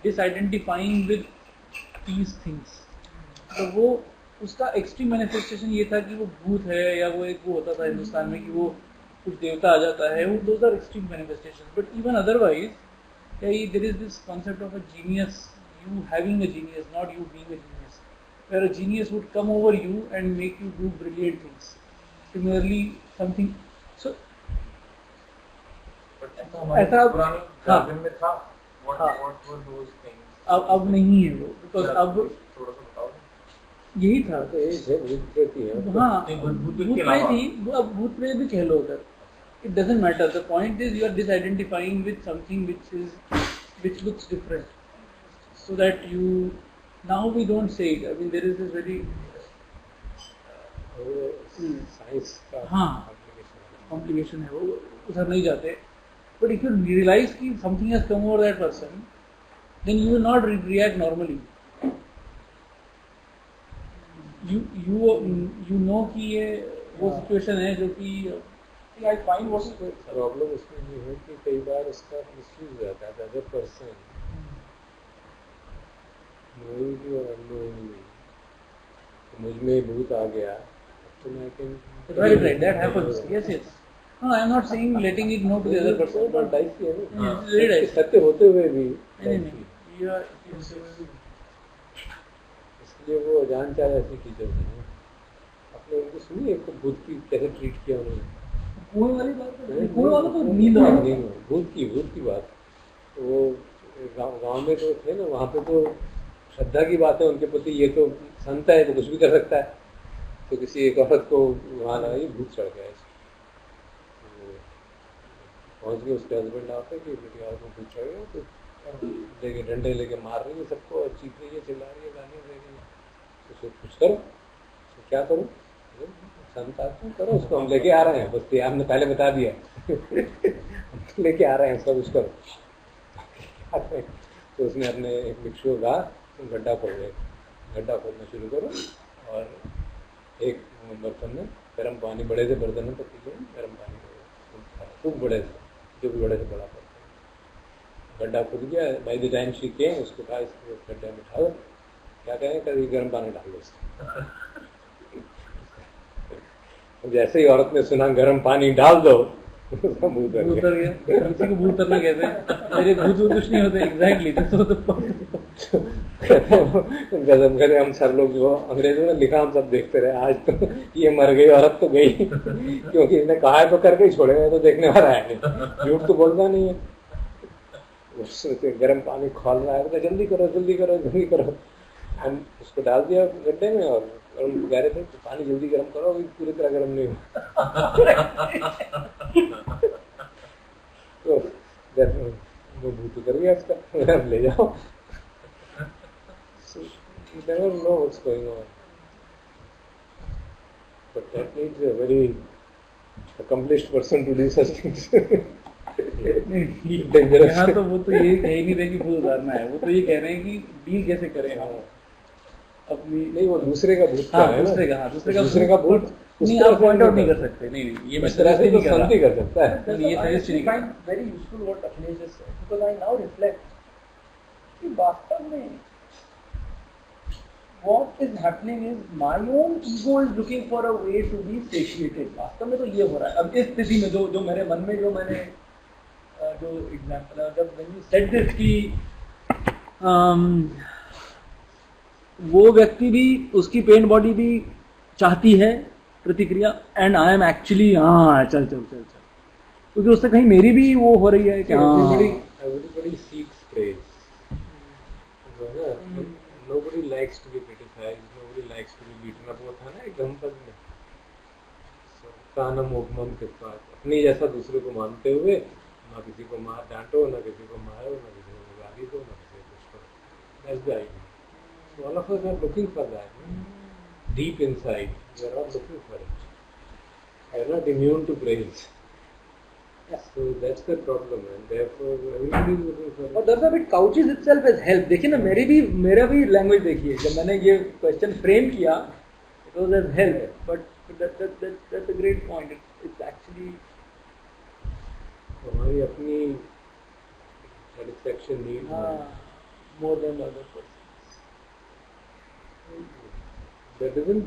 disidentifying with these things. तो वो उसका एक्सट्रीम मैनिफेस्टेशन ये था कि वो भूत है या वो एक वो होता था हिंदुस्तान में कि वो कुछ देवता आ जाता है. वो those are extreme manifestation. But even otherwise there is this concept of a genius, you having a genius, not you being a genius, where a genius would come over you and make you do brilliant things. Similarly, something. So, ऐसा हाँ में था. What were those things? अब नहीं है वो, because अब थोड़ा सा बताओ. यही था. तो ये है भूत प्रेत ही है. हाँ, भूत भूत प्रेत ही, अब भूत प्रेत भी कह लो उधर. It doesn't matter. The point is you are disidentifying with something which looks different, so that you now we don't say it. I mean there is this very science का हाँ complication है, वो उधर नहीं जाते. But if you realize कि something has come over that person, then you will not react normally. You know कि ये वो situation है जो कि I find what प्रॉब्लम उसमें ये है कि कई बार उसका मिसयूज हो जाता है. अदर पर्सन नोइंगली और अननोइंगली मुझ में भूत आ गया तो मैं very right, that happens. Yes. No, I am not saying letting it know to the other person. बहुत डाइसी है ना. Very right. सत्य होते हुए भी नहीं. इसलिए वो अजानचार ऐसी चीजें हैं. आपने उनको सुनी एक भूत की कैसे ट्रीट किया उन्होंने. कुएं वाली बात है. कुएं वाला तो नींद आ रही है. भूत की बात. वो गांव में तो थे ना, वहाँ पे तो श्रद्धा की बात है उनके प्रति. ये तो संत है तो कुछ भी कर सकता है. तो किसी एक औरत को वहाँ लगा ये भूत चढ़ गया. पहुँच गए, उसके हस्बैंड आते कि बेटी औरत को भूत चढ़ गया. तो लेके डंडे लेके मार रही है सबको और चीख रही है, चिल्ला रही है, गाली दे रही है. उसको कुछ करो. तो क्या करूँ? संत आते करो, उसको हम लेके आ रहे हैं. बस आपने पहले बता दिया. हम लेके आ रहे हैं, उसका कुछ करो. तो उसने अपने एक भिक्षु का गड्ढा खोदना शुरू करो और एक बर्तन में गर्म पानी, बड़े से बर्तन में पतीले में गर्म पानी खूब बड़े से, जो भी बड़े से बड़ा बर्तन. गड्ढा खुद गया. By the time she came, उसको कहा इसको गड्ढे में डालो. क्या कहें, कभी गर्म पानी डाल दो इसको. जैसे ही औरत ने सुना गर्म पानी डाल दो, उसका भूत उतर गया. किसी को भूत उतरना कहते हैं. मेरे भूत कुछ नहीं होते. एग्जैक्टली. गजब करे. हम सब लोग जो अंग्रेजों ने लिखा हम सब देखते रहे. आज तो ये मर गई, औरत तो गई, क्योंकि इसने कहा है तो करके ही छोड़ेगा, तो देखने वाला है नहीं. झूठ तो बोलता नहीं है. गर्म पानी खोल रहा है, जल्दी करो. हम उसको डाल दिया गड्ढे में और हम कह रहे थे तो पानी जल्दी गर्म करो, पूरी तरह गर्म नहीं हो. तो वो भूत कर गया उसका. ले जाओ. You never know what's going on. But that needs a very accomplished person to do such things. यहाँ तो वो तो ये कह ही नहीं रहे कि भूत उतारना है. वो तो ये कह रहे हैं कि डील कैसे करें हम अपनी. नहीं, वो दूसरे का भूत है. दूसरे का भूत नहीं, आप पॉइंट आउट नहीं कर सकते. नहीं, ये मैं तरह से तो शांति कर सकता है. ये सजेस्ट नहीं कर. Very useful what Akhilesh just said, because I now reflect कि वास्तव में what is happening is my own ego is looking for a way to be satiated. वास्तव में तो ये हो रहा है. अब इस स्थिति में जो मेरे मन में जो मैंने जो एग्जाम्पल है, जब when you said this कि वो व्यक्ति भी, उसकी पेन बॉडी भी चाहती है प्रतिक्रिया, एंड आई एम एक्चुअली चल, क्योंकि उससे कहीं मेरी भी वो हो रही है कि everybody seeks praise. Nobody likes to be criticized, nobody likes to be beaten up. वो था ना एक गंपद में, कानम उपमम के पास अपनी जैसा दूसरे को मानते हुए ना किसी को मार डांटो, ना किसी को मारो, ना किसी को गाली दो, ना किसी को कुछ करो. That's the idea. So all of us are looking for that. Deep inside, we are all looking for it. I am not immune to praise. So that's the problem, and therefore everybody is looking for it. और that's a bit couches itself as help. देखिए ना, मेरा भी language देखिए, जब मैंने ये question frame किया, it was as help, but that's a great point. It's actually हमारी अपनी satisfaction need more than the other person. That isn't.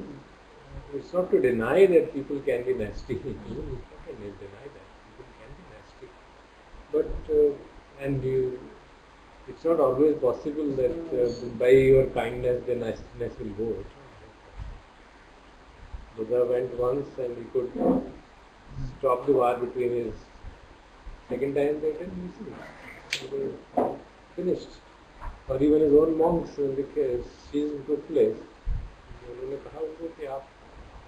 It's not to deny that people can be nasty. You can deny that people can be nasty, but it's not always possible that by your kindness the nastiness will go. Buddha went once and he could stop the war between his. Second time they did easily. They finished. Or even his own monks, because she's in good place. उन्होंने कहा उनको कि आप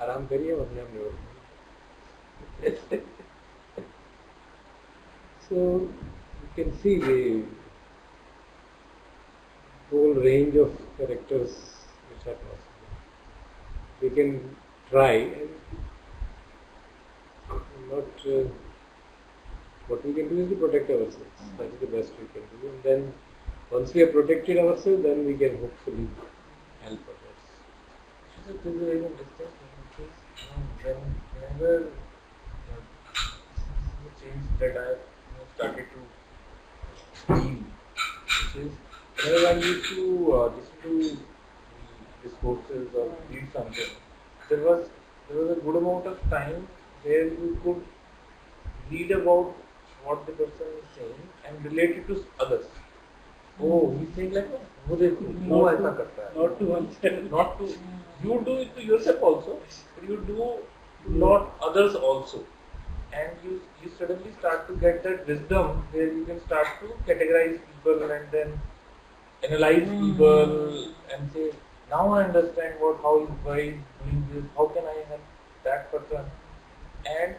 आराम करिए और अपने अपने. So you can see the whole range of characters which are possible. We can try and not. What we can do is to protect ourselves. That is the best we can do. And then once we have protected ourselves, then we can hopefully help others. So this is very interesting because whenever the change that I have started to feel, which is whenever I used to listen to discourses or read something, there was a good amount of time where you could read about what the person is saying and relate it to others. Oh, he's saying like, वो देखो, वो ऐसा करता है. Not to oneself. Not to, you do it to yourself also, but you do to lot others also. And you suddenly start to get that wisdom where you can start to categorize people and then analyze people and say, now I understand why he's doing this, how can I help that person. And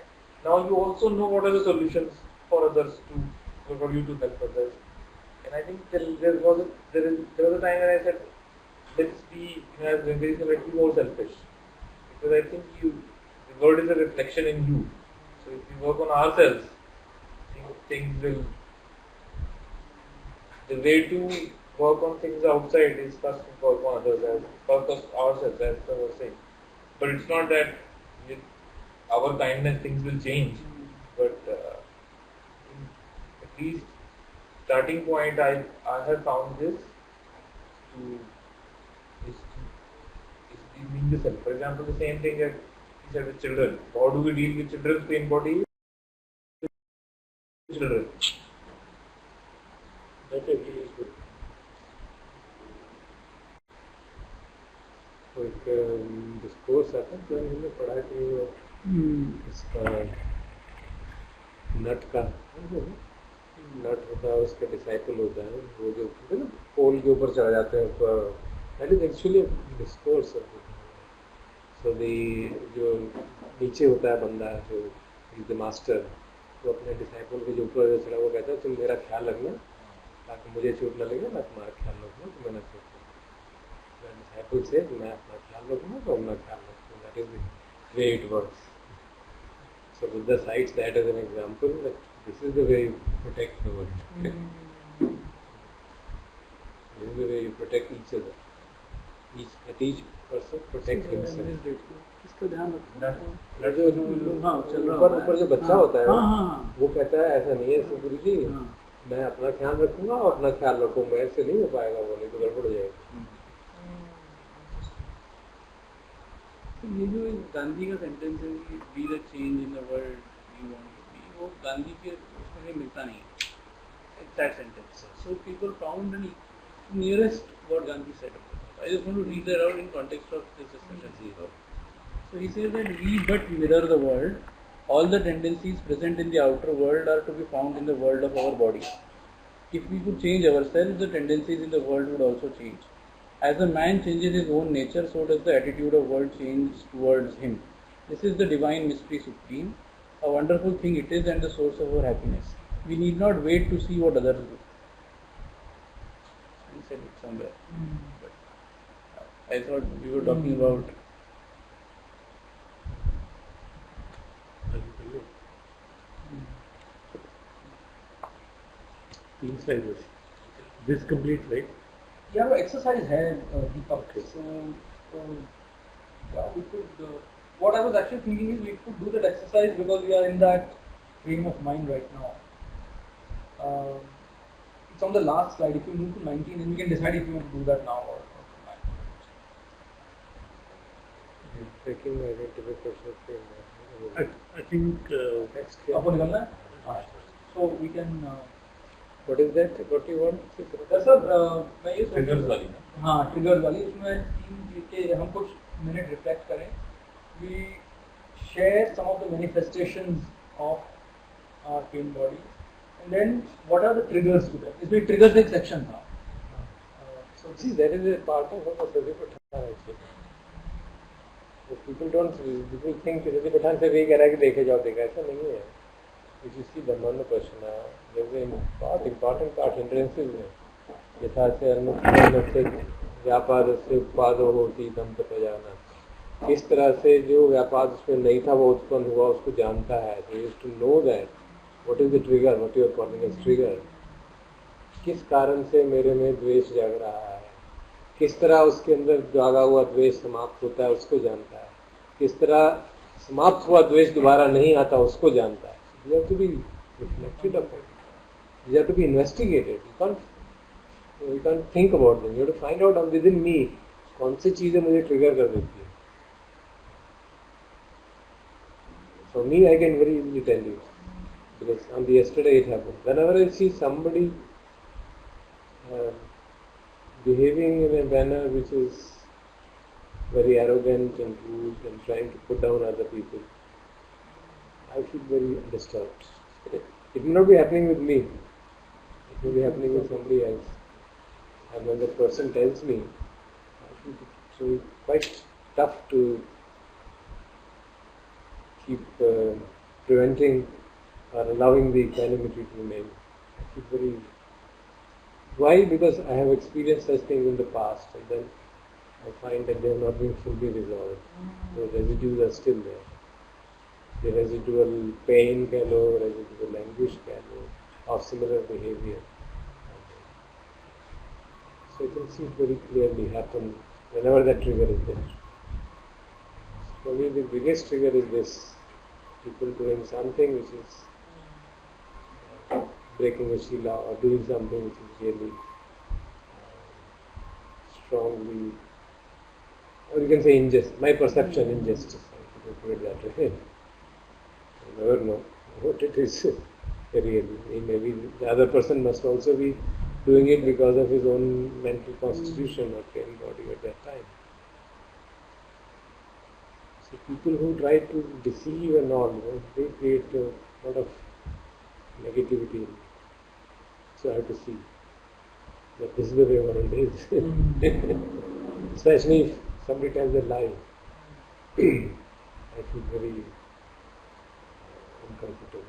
now you also know what are the solutions for others for you to help others. And I think there was a time when I said, let's be, as Venkat said, let's be more selfish. Because I think the world is a reflection in you. So if we work on ourselves, things will. The way to work on things outside is first to work on others, first ourselves, as I was saying. But it's not that with our kindness things will change. But at least starting point, I have found this is being the self. For example, the same thing that he said with children. How do we deal with children's pain body? Children. That really is good. तो एक discourse आता है जो हमने पढ़ा कि इसका नट होता है, उसका डिसाइपल होता है, वो जो पोल के ऊपर चढ़ जाते हैं ऊपर. That is actually discourse. So जो नीचे होता है बंदा जो इज द मास्टर, वो अपने डिसाइपल के जो ऊपर चढ़ा वो कहता है तुम मेरा ख्याल रखना ताकि मुझे चोट न लगे, मैं तुम्हारा ख्याल रखूँगा, तुम्हें न चोट लगे. डिसाइपल से मैं अपना ख्याल रखूँगा तो अपना ख्याल रखूँगा. That is the way it works. So Buddha cites that as an example that this is the way you protect the world. This is the way you protect each other. Each person protects himself. इसका ध्यान रखना. जो ऊपर जो बच्चा होता है वो कहता है ऐसा नहीं है गुरु जी, मैं अपना ख्याल रखूंगा और अपना ख्याल रखूँ, मैं से नहीं हो पाएगा, वो नहीं तो गड़बड़ हो जाएगा. ये जो गांधी का सेंटेंस है कि be the change in the world you want to be, वो गांधी के उसमें मिलता नहीं है that sentence. So people found an nearest what Gandhi said. I just want to read that out in context of this discussion. So he says that we but mirror the world. All the tendencies present in the outer world are to be found in the world of our body. If we could change ourselves, the tendencies in the world would also change. As a man changes his own nature, so does the attitude of world change towards him. This is the divine mystery supreme. A wonderful thing it is and the source of our happiness. We need not wait to see what others do. I said it somewhere. But I thought we were talking about things like this. This complete, right? Yeah, वो exercise है Deepak. Okay. So yeah, we could. What I was actually thinking is we could do that exercise because we are in that frame of mind right now. It's on the last slide. If you move to 19, then we can decide if you want to do that now or not. Taking identification of I think next आपको निकलना है? हाँ. So we can. What is that? What you want? Sir मैं ये सोच Triggers वाली ना? हाँ ट्रिगर्स वाली उसमें 3 के हम कुछ मिनट रिफ्लेक्ट करें. We share some of the manifestations of our pain body and then what are the triggers to that. इसमें triggers एक section था. So see, that is a part of what Satipatthana actually. So people think कि Satipatthana से वही कह रहा है कि देखे जाओ देखा, ऐसा नहीं है. If you see the Manupashana, there's an important part hindrances में. यथा से अनुकूल से व्यापार से उत्पादो होती दम तक जाना. किस तरह से जो व्यापार उसमें नहीं था वो उत्पन्न हुआ उसको जानता है. So you have to know that what is the trigger, what you are calling as trigger. किस कारण से मेरे में द्वेष जाग रहा है, किस तरह उसके अंदर जागा हुआ द्वेष समाप्त होता है उसको जानता है, किस तरह समाप्त हुआ द्वेष दोबारा नहीं आता उसको जानता है. You have to be reflected upon. You have to be investigated. You can't think about them. You have to find out within me कौन सी चीजें मुझे ट्रिगर कर देती है. For me, I can very easily tell you because on the yesterday it happened. Whenever I see somebody behaving in a manner which is very arrogant and rude and trying to put down other people, I feel very disturbed. It may not be happening with me. It may be happening with somebody else. And when the person tells me, I feel it's quite tough to keep preventing or allowing the equanimity to remain. I feel very... Why? Because I have experienced such things in the past and then I find that they have not been fully resolved. The residues are still there. The residual pain कह लो, residual anguish कह लो, of similar behavior. So you can see it very clearly happen whenever that trigger is there. Probably the biggest trigger is this: people doing something which is breaking a Shila or doing something which is really strongly, or you can say injustice. My perception, injustice. I can put it that way. You never know what it is really. Maybe the other person must also be doing it because of his own mental constitution or pain body at that time. So people who try to deceive and all, they create a lot of negativity. So I have to see that this is the way world is. Especially if somebody tells a lie. I feel very uncomfortable.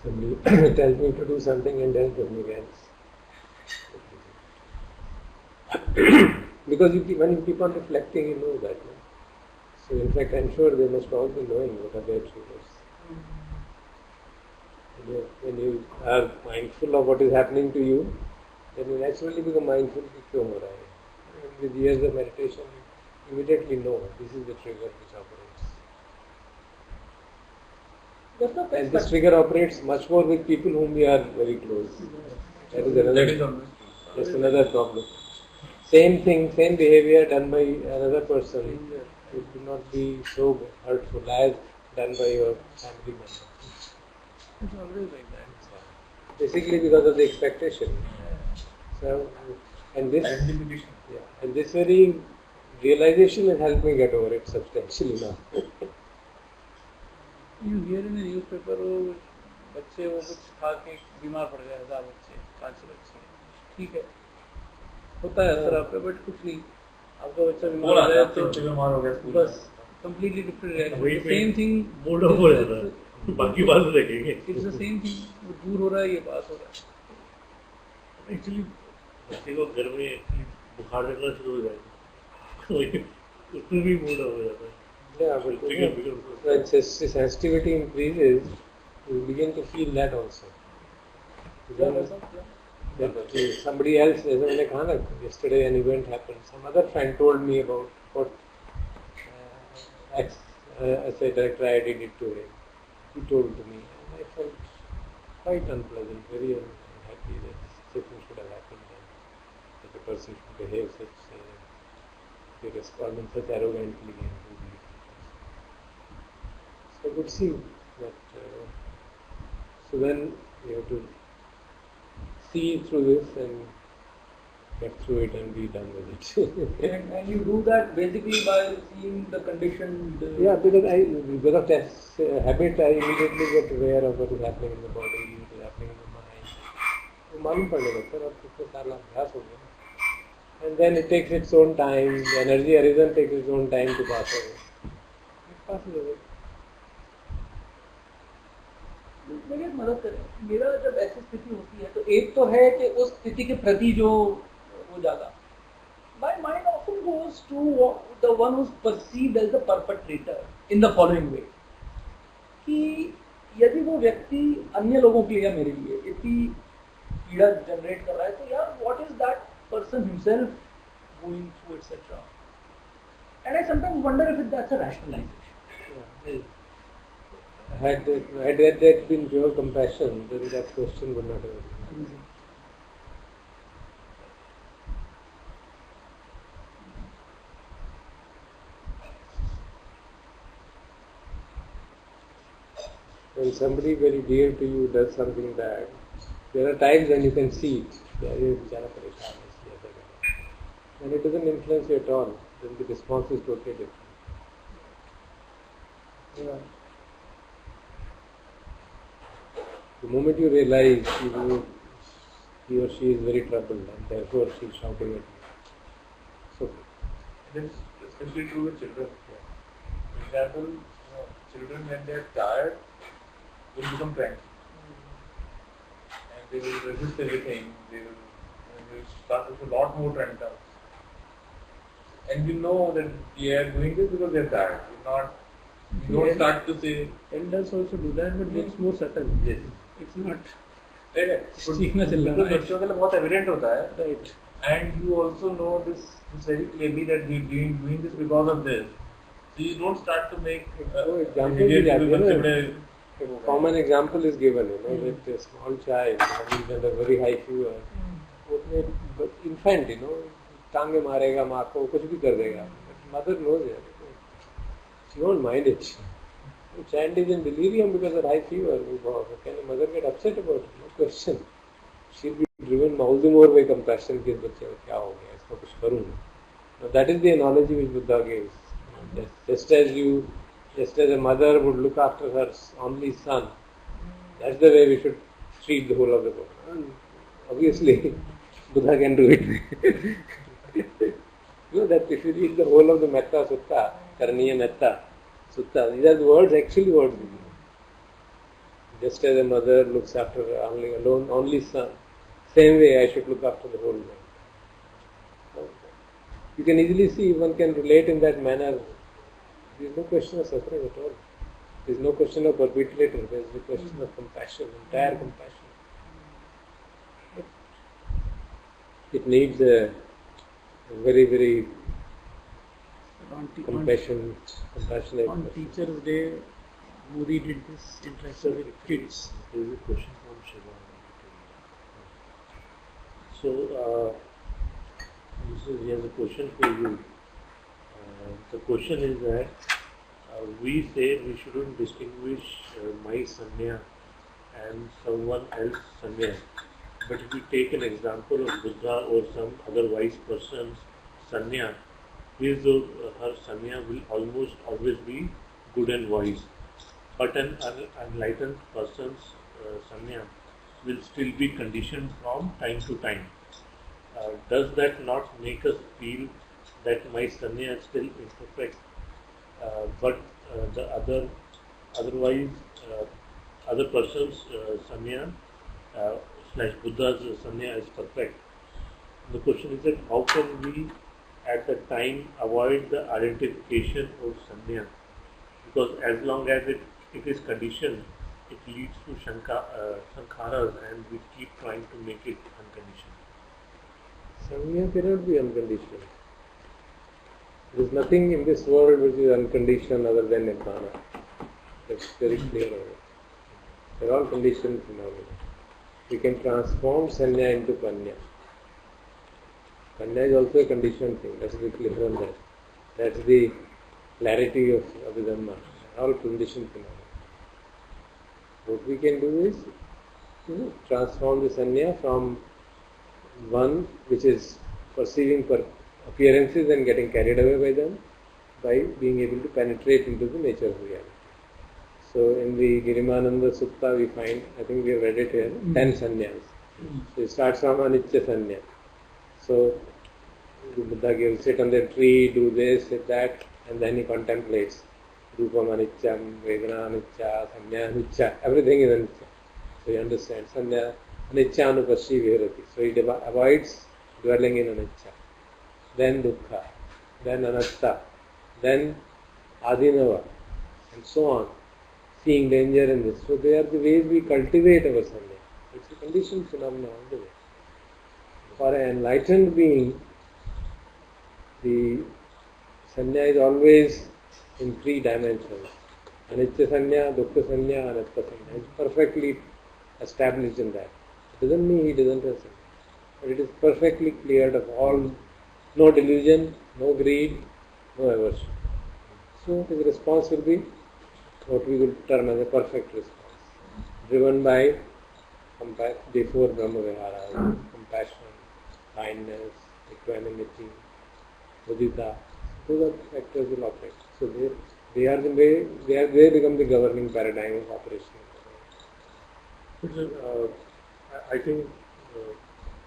Somebody tells me to do something and then something else. Because when you keep on reflecting, you know that. No? So in fact, I'm sure they must all be knowing what are their triggers. When you are mindful of what is happening to you, then you naturally become mindful कि क्यों हो रहा है. With years of meditation, you immediately know this is the trigger which operates. And this trigger operates much more with people whom we are very close. That is another. That's another problem. Same thing, same behavior done by another person, it will not be so hurtful as done by your family member. it's always like that. Basically because of the expectation. So, and this very realization has helped me get over it substantially now. You hear in the newspaper वो बच्चे वो कुछ खा के बीमार पड़ गए 1000 बच्चे 500 बच्चे ठीक है, होता है असर आप पे, बट कुछ नहीं, आपका बच्चा बीमार बोला हो रहा है तो तो बीमार हो गया स्कूल बस कंप्लीटली डिफरेंट वही reaction, same thing, mood off हो जाता है, बाकी बात देखेंगे। इट्स द सेम थिंग, वो दूर हो रहा है, ये पास हो रहा है। एक्चुअली बच्चे को घर में actually बुखार लगना शुरू हो जाएगा, उसमें भी मूड ऑफ हो जाता है। Yeah, but Because when sensitivity increases, you begin to feel that also. Then, that somebody else, as I said, yesterday an event happened. Some other friend told me about what as a director I did it to him. He told to me, and I felt quite unpleasant, very unhappy that such thing should have happened, and that a person should behave such irresponsible, such arrogantly and rudely. So I could see that. So then you have to see through this and get through it and be done with it. And you do that basically by seeing the condition. Yeah, because of that habit, I immediately get aware of what is happening in the body, what is happening in the mind. तो मालूम पड़ने लगता है, अब कितने साल अभ्यास हो गया, and then it takes its own time. The energy arisen takes its own time to pass away. It passes away. मेरी मदद करें, मेरा जब ऐसी स्थिति होती है तो एक तो है कि उस स्थिति के प्रति जो वो जागा, my mind often goes to the one who's perceived as the perpetrator in the following way, कि यदि वो व्यक्ति अन्य लोगों के लिए या मेरे लिए इतनी पीड़ा जनरेट कर रहा है, तो यार what is that person himself going through, etc. And I sometimes wonder if that's a rationalization. Yeah. Had that been pure compassion, then that question would not have arisen. When somebody very dear to you does something bad, there are times when you can see it. And it doesn't influence you at all. Then the response is totally different. Yeah. The moment you realize he or she is very troubled and therefore she is shouting at you. So It is especially true with children. For example, children when they are tired will become cranky. And they will resist everything. They will start with a lot more tantrums. And you know that they are doing this because they are tired. You don't start to say, Elders also do that, but it's more subtle. yes. It's not. सीखना चल रहा है, बच्चों के लिए बहुत evident होता है, Right. and you also know this very clearly that he doing this because of this. So you don't start to make example immediate भी जाते हैं बच्चे ना। बड़े a common example is given, with a small child having a very high fever. Infant, टांगे मारेगा माँ को, कुछ भी कर देगा. Mother knows it. She won't mind it. The child is in delirium because of high fever. Can a mother get upset about it? No question. She'll be driven all the more by compassion कि इस बच्चे को क्या हो गया, इसको कुछ करूँगा. Now that is the analogy which Buddha gives. Just as a mother would look after her only son, that's the way we should treat the whole of the world. And obviously, Buddha can do it. That if you read the whole of the Metta Sutta, Karaniya Metta Sutta, these are the words, actually words. Just as a mother looks after her only son, same way I should look after the whole world. You can easily see, one can relate in that manner. There is no question of suffering at all. There is no question of perpetrator. There is a question of compassion, entire compassion. It needs a very, very compassionate. On Teacher's Day, Modi did this interaction with kids. There is a question from Shiva. So, he has a question for you. The question is that we say we shouldn't distinguish my sanya and someone else sanya. But if we take an example of Buddha or some other wise person's sanya, her sanya will almost always be good and wise. But an enlightened person's sanya will still be conditioned from time to time. does that not make us feel that my sanya is still imperfect, but the other person's sanya / Buddha's sanya is perfect? The question is that how can we at the time avoid the identification of sanya? Because as long as it is conditioned, it leads to sankharas, and we keep trying to make it unconditioned. Sanya cannot be unconditioned. There is nothing in this world which is unconditioned other than Nibbana. That's very clear. They are all conditioned phenomena. We can transform Sanya into Panya. Panya is also a conditioned thing. Let's be clear on that. That's the clarity of Abhidhamma. All conditioned phenomena. What we can do is, transform the Sanya from one which is perceiving appearances and getting carried away by them, by being able to penetrate into the nature of reality. So in the Girimananda Sutta we find, I think we have read it here, 10 Sanyas. So it starts from Anicca Sanya. So the Buddha gives, sit on the tree, do this, that, and then he contemplates. Rupam Anicca, Vedana Anicca, Sanya Anicca, everything is Anicca. So he understands. Sanya Anicca Anupashi Viharati. So he avoids dwelling in Anicca. Then Dukkha, then Anatta, then Adinava, and so on. Seeing danger in this. So they are the ways we cultivate our Sanya. It's a conditioned phenomenon all the way. For an enlightened being, the Sanya is always in 3 dimensions. Anicca Sanya, Dukkha Sanya, Anatta Sanya. It's perfectly established in that. It doesn't mean he doesn't have Sanya. But it is perfectly cleared of all, no delusion, no greed, no aversion. So his response will be what we would term as a perfect response. Driven by the 4 Brahma Viharas, compassion, kindness, equanimity, mudita. Those are the factors will operate. So they become the governing paradigm of operation. I think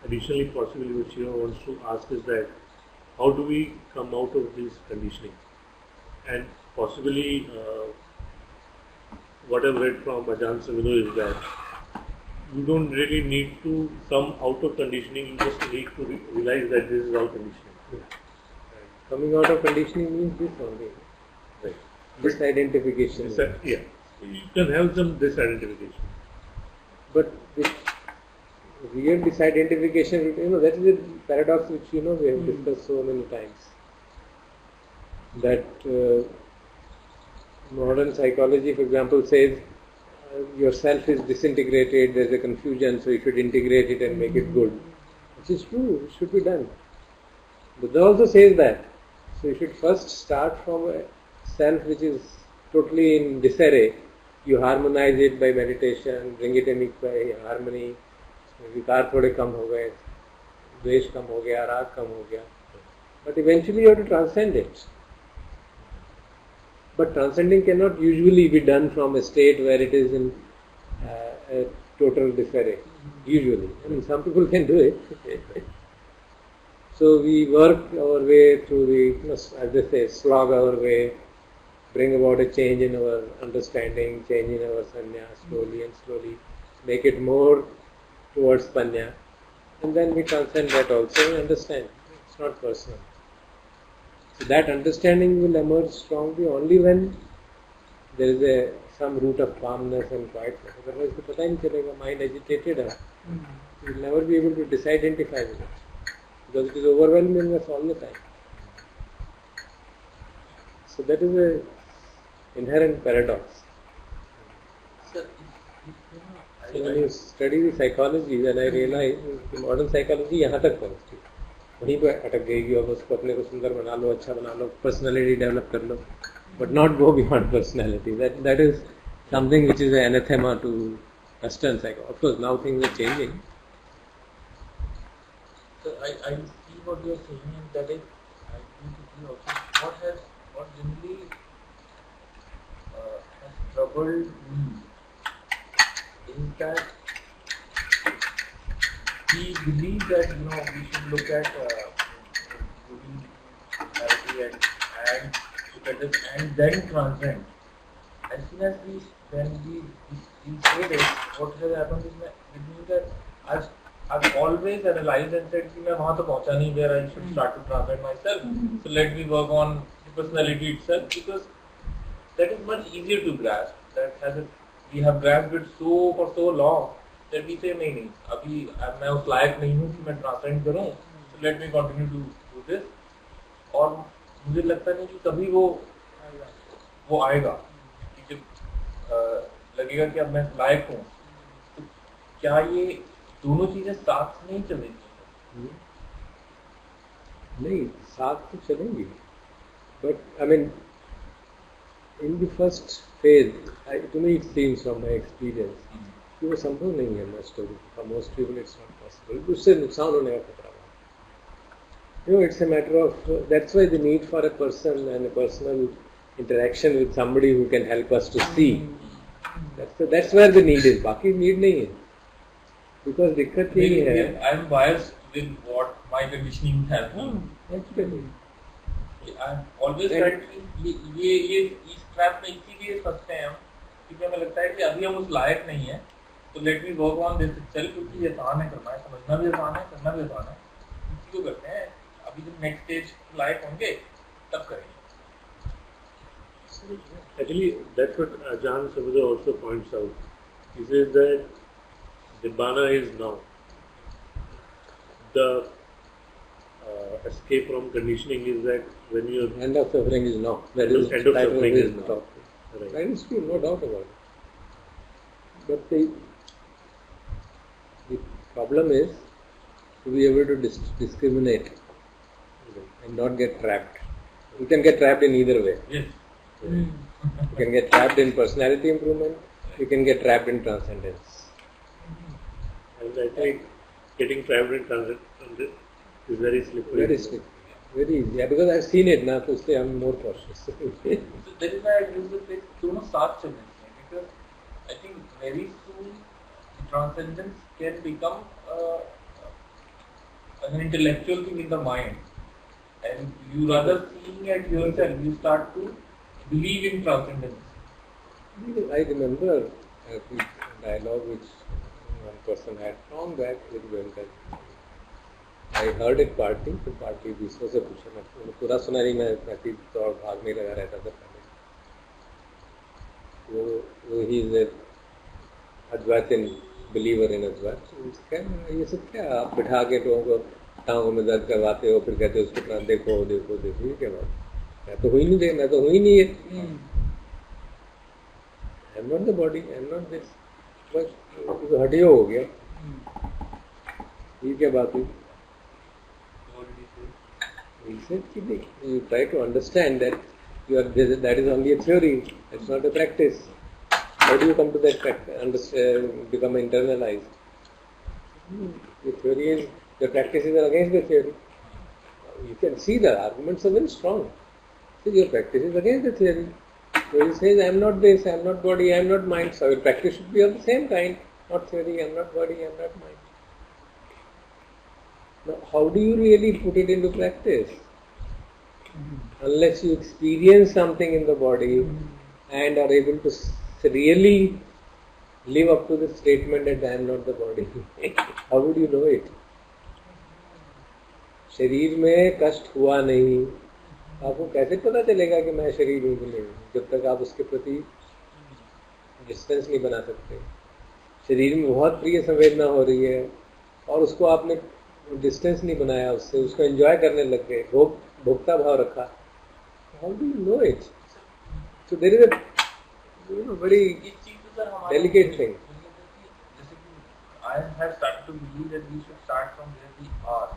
additionally, possibly what Shiva wants to ask is that how do we come out of this conditioning? And possibly what I've read from Ajahn Sumedho is that you don't really need to come out of conditioning, you just need to realize that this is all conditioning. Coming out of conditioning means this only. Right. Disidentification. Yeah. You can have some disidentification. But this real disidentification, that is a paradox which we have discussed so many times. That modern psychology, for example, says yourself is disintegrated, there is a confusion, so you should integrate it and make it good. Which is true, it should be done. Buddha also says that. So you should first start from a self which is totally in disarray. You harmonize it by meditation, bring it in harmony. विकार थोड़े कम हो गए, द्वेष कम हो गया, राग कम हो गया. But eventually you have to transcend it. But transcending cannot usually be done from a state where it is in a total disarray. Usually. Some people can do it. So we work our way through the, as they say, slog our way, bring about a change in our understanding, change in our sanya, slowly and slowly, make it more towards panya. And then we transcend that also and understand. It's not personal. So that understanding will emerge strongly only when there is some root of calmness and quietness. Otherwise, the pata nahi chalega, mind agitated. You will never be able to disidentify with it. Because it is overwhelming us all the time. So that is an inherent paradox. So when you study the psychology, then I realize कि modern psychology यहाँ तक पहुँचती है, वहीं पर अटक गई कि अब उसको अपने को सुंदर बना लो, अच्छा बना लो, personality develop कर लो, but not go beyond personality. That is something which is an anathema to Western psychology. Of course, now things are changing. So I see what you are saying, and that is, I agree with you also. What generally has troubled me is that we believe that we should look at reality and look at this and then transcend. As soon as we say this, what has happened is it means that I've always analyzed and said कि मैं वहाँ तो पहुँचा नहीं where I should start to transcend myself. So let me work on the personality itself, because that is much easier to grasp. We have grasped it for so long that we say नहीं अभी मैं उस लायक नहीं हूँ कि मैं transcend करूँ. So let me continue to do this. और मुझे लगता नहीं कि कभी वो आएगा कि जब लगेगा कि अब मैं लायक हूँ. तो क्या ये दोनों चीजें साथ नहीं चलेंगी? नहीं, साथ तो चलेंगी, but I mean in the first phase to me it seems from my experience कि वो संभव नहीं है most people it's not possible. उससे नुकसान होने का खतरा है. It's a matter of that's why the need for a person and a personal interaction with somebody who can help us to see. That's where the need is. बाकी need नहीं है. Because दिक्कत यही है. I am biased with what my conditioning has been. I always tried ये इस trap में इसीलिए फंसते हैं हम, क्योंकि हमें लगता है कि अभी हम उस लायक नहीं है, तो let me work on this itself, क्योंकि ये आसान है करना है, समझना भी आसान है, करना भी आसान है, इसी को करते हैं. अभी जब नेक्स्ट स्टेज लायक होंगे तब करेंगे. Actually, that's what Ajahn Samaja also points out. He says that Nibbana is now. The escape from conditioning is that when you end of suffering is now. That is end of suffering is now. Right. That is true, no doubt about it. But the problem is to be able to discriminate and not get trapped. You can get trapped in either way. Yes. You can get trapped in personality improvement. You can get trapped in transcendence. And I think getting trapped in transcendence is very slippery. Very slippery. Very easy. Yeah, because I've seen it now, so I'm more cautious. So that is why I use the phrase दोनों साथ चलने चाहिए, because I think very soon transcendence can become an intellectual thing in the mind, and you rather seeing at yourself, you start to believe in transcendence. I remember a dialogue which one person had long back with Venkata. I heard it partly दूसरों से पूछा. मैंने पूरा सुना नहीं, मैं तो भाग नहीं लगा रहता था पहले. वो he is Advaita believer in अद्वैत. ये सब क्या आप बिठा के लोगों को टांगों में दर्द करवाते हो, फिर कहते हो उसको देखो देखो देखो. ये क्या बात? मैं तो हुई नहीं है. I am not the body, I am not this. बस हटियो हो गया. ये क्या बात हुई? He said, you try to understand that that is only a theory, it's not a practice. How do you come to that practice, become internalized? The theory is, the practices are against the theory. You can see the arguments are very strong. So your practice is against the theory. So he says, I am not this, I am not body, I am not mind. So your practice should be of the same kind. Not theory, I am not body, I am not mind. Now, how do you really put it into practice? Unless you experience something in the body and are able to really live up to the statement that I am not the body. How would you know it? शरीर में कष्ट हुआ नहीं, आपको कैसे पता चलेगा कि मैं शरीर हूँ कि नहीं, जब तक आप उसके प्रति डिस्टेंस नहीं बना सकते. शरीर में बहुत प्रिय संवेदना हो रही है और उसको आपने डिस्टेंस नहीं बनाया, उसको एंजॉय करने लग गए, भोक्ता भाव रखा. How do you know it? So there is a very delicate thing. I have started to believe that we should start from where we are,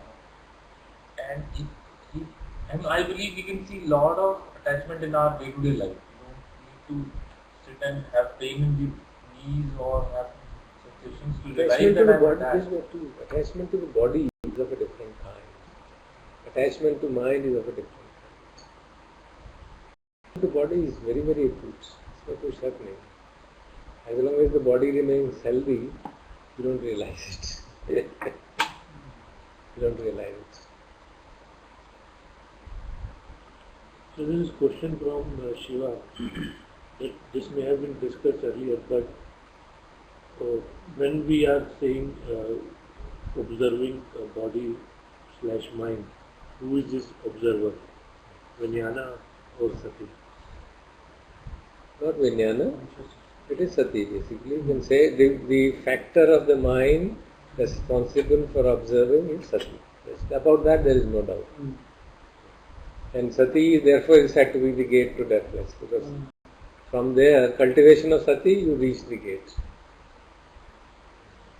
and I believe we can see a lot of attachment in our day-to-day life. We need to sit and have pain in the knees or have sensations to realize that I'm attached. Attachment to the body is of a different kind. Attachment to mind is of a different kind. The body is very, very acute. इसमें कोई शक नहीं. As long as the body remains healthy, you don't realize it. You don't realize it. So there is a question from Shiva. That this may have been discussed earlier, but when we are saying observing body / mind, who is this observer? Vijnana or Sati? Not Vijnana, it is Sati basically. You can say the factor of the mind responsible for observing is Sati. About that there is no doubt. And Sati therefore is said to be the gate to deathless, because from there, cultivation of Sati, you reach the gate.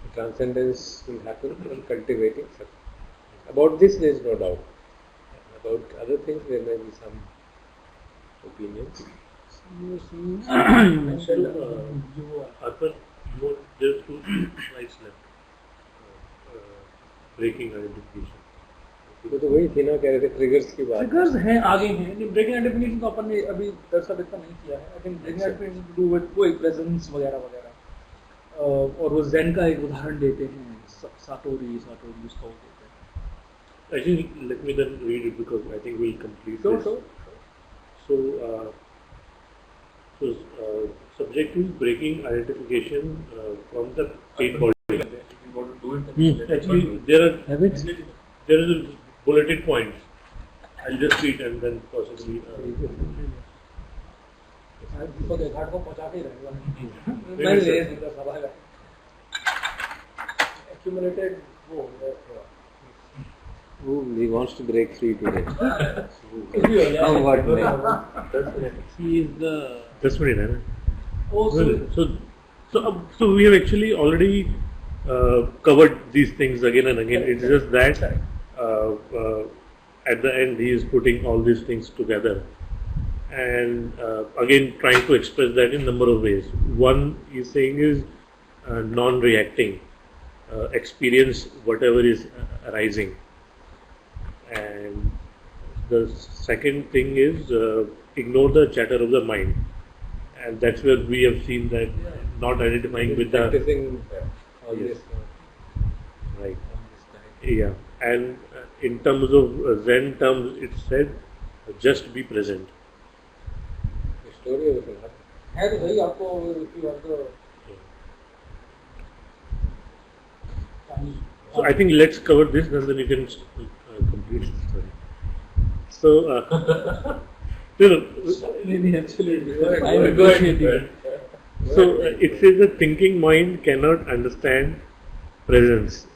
The transcendence will happen from cultivating Sati. About this there is no doubt. About other things there may be some opinions. Arpan, there are 2 slides left. Breaking identification. तो वही थी ना, कह रहे थे triggers की बात. Triggers हैं, आगे हैं. ब्रेकिंग आइडेंटिफिकेशन तो अपन ने अभी दरअसल इतना नहीं किया है. I think breaking identification to do with कोई प्रेजेंस वगैरह वगैरह. और वो ज़ेन का एक उदाहरण देते हैं, साटोरी उसका वो देते हैं. Actually, let me then read it because I think we'll complete this. So, subject is breaking identification from the pain body. Actually, there are Habits. There is a bulleted points. I'll just read and then possibly. घाट को पहुंचा के रहेगा. Accumulated वो. He wants to break free today. He is the. Just minute, है ना? Oh, So we have actually already covered these things again and again. It's just that at the end he is putting all these things together and again trying to express that in a number of ways. One he's saying is non-reacting, experience whatever is arising, and the second thing is ignore the chatter of the mind, and that's where we have seen that not identifying with the All Yes. this. right. Yeah, and in terms of Zen terms, it's said just be present. The story of it. है तो सही आपको if you want to. So I think let's cover this, and then you can complete the story. So, so it says the thinking mind cannot understand presence.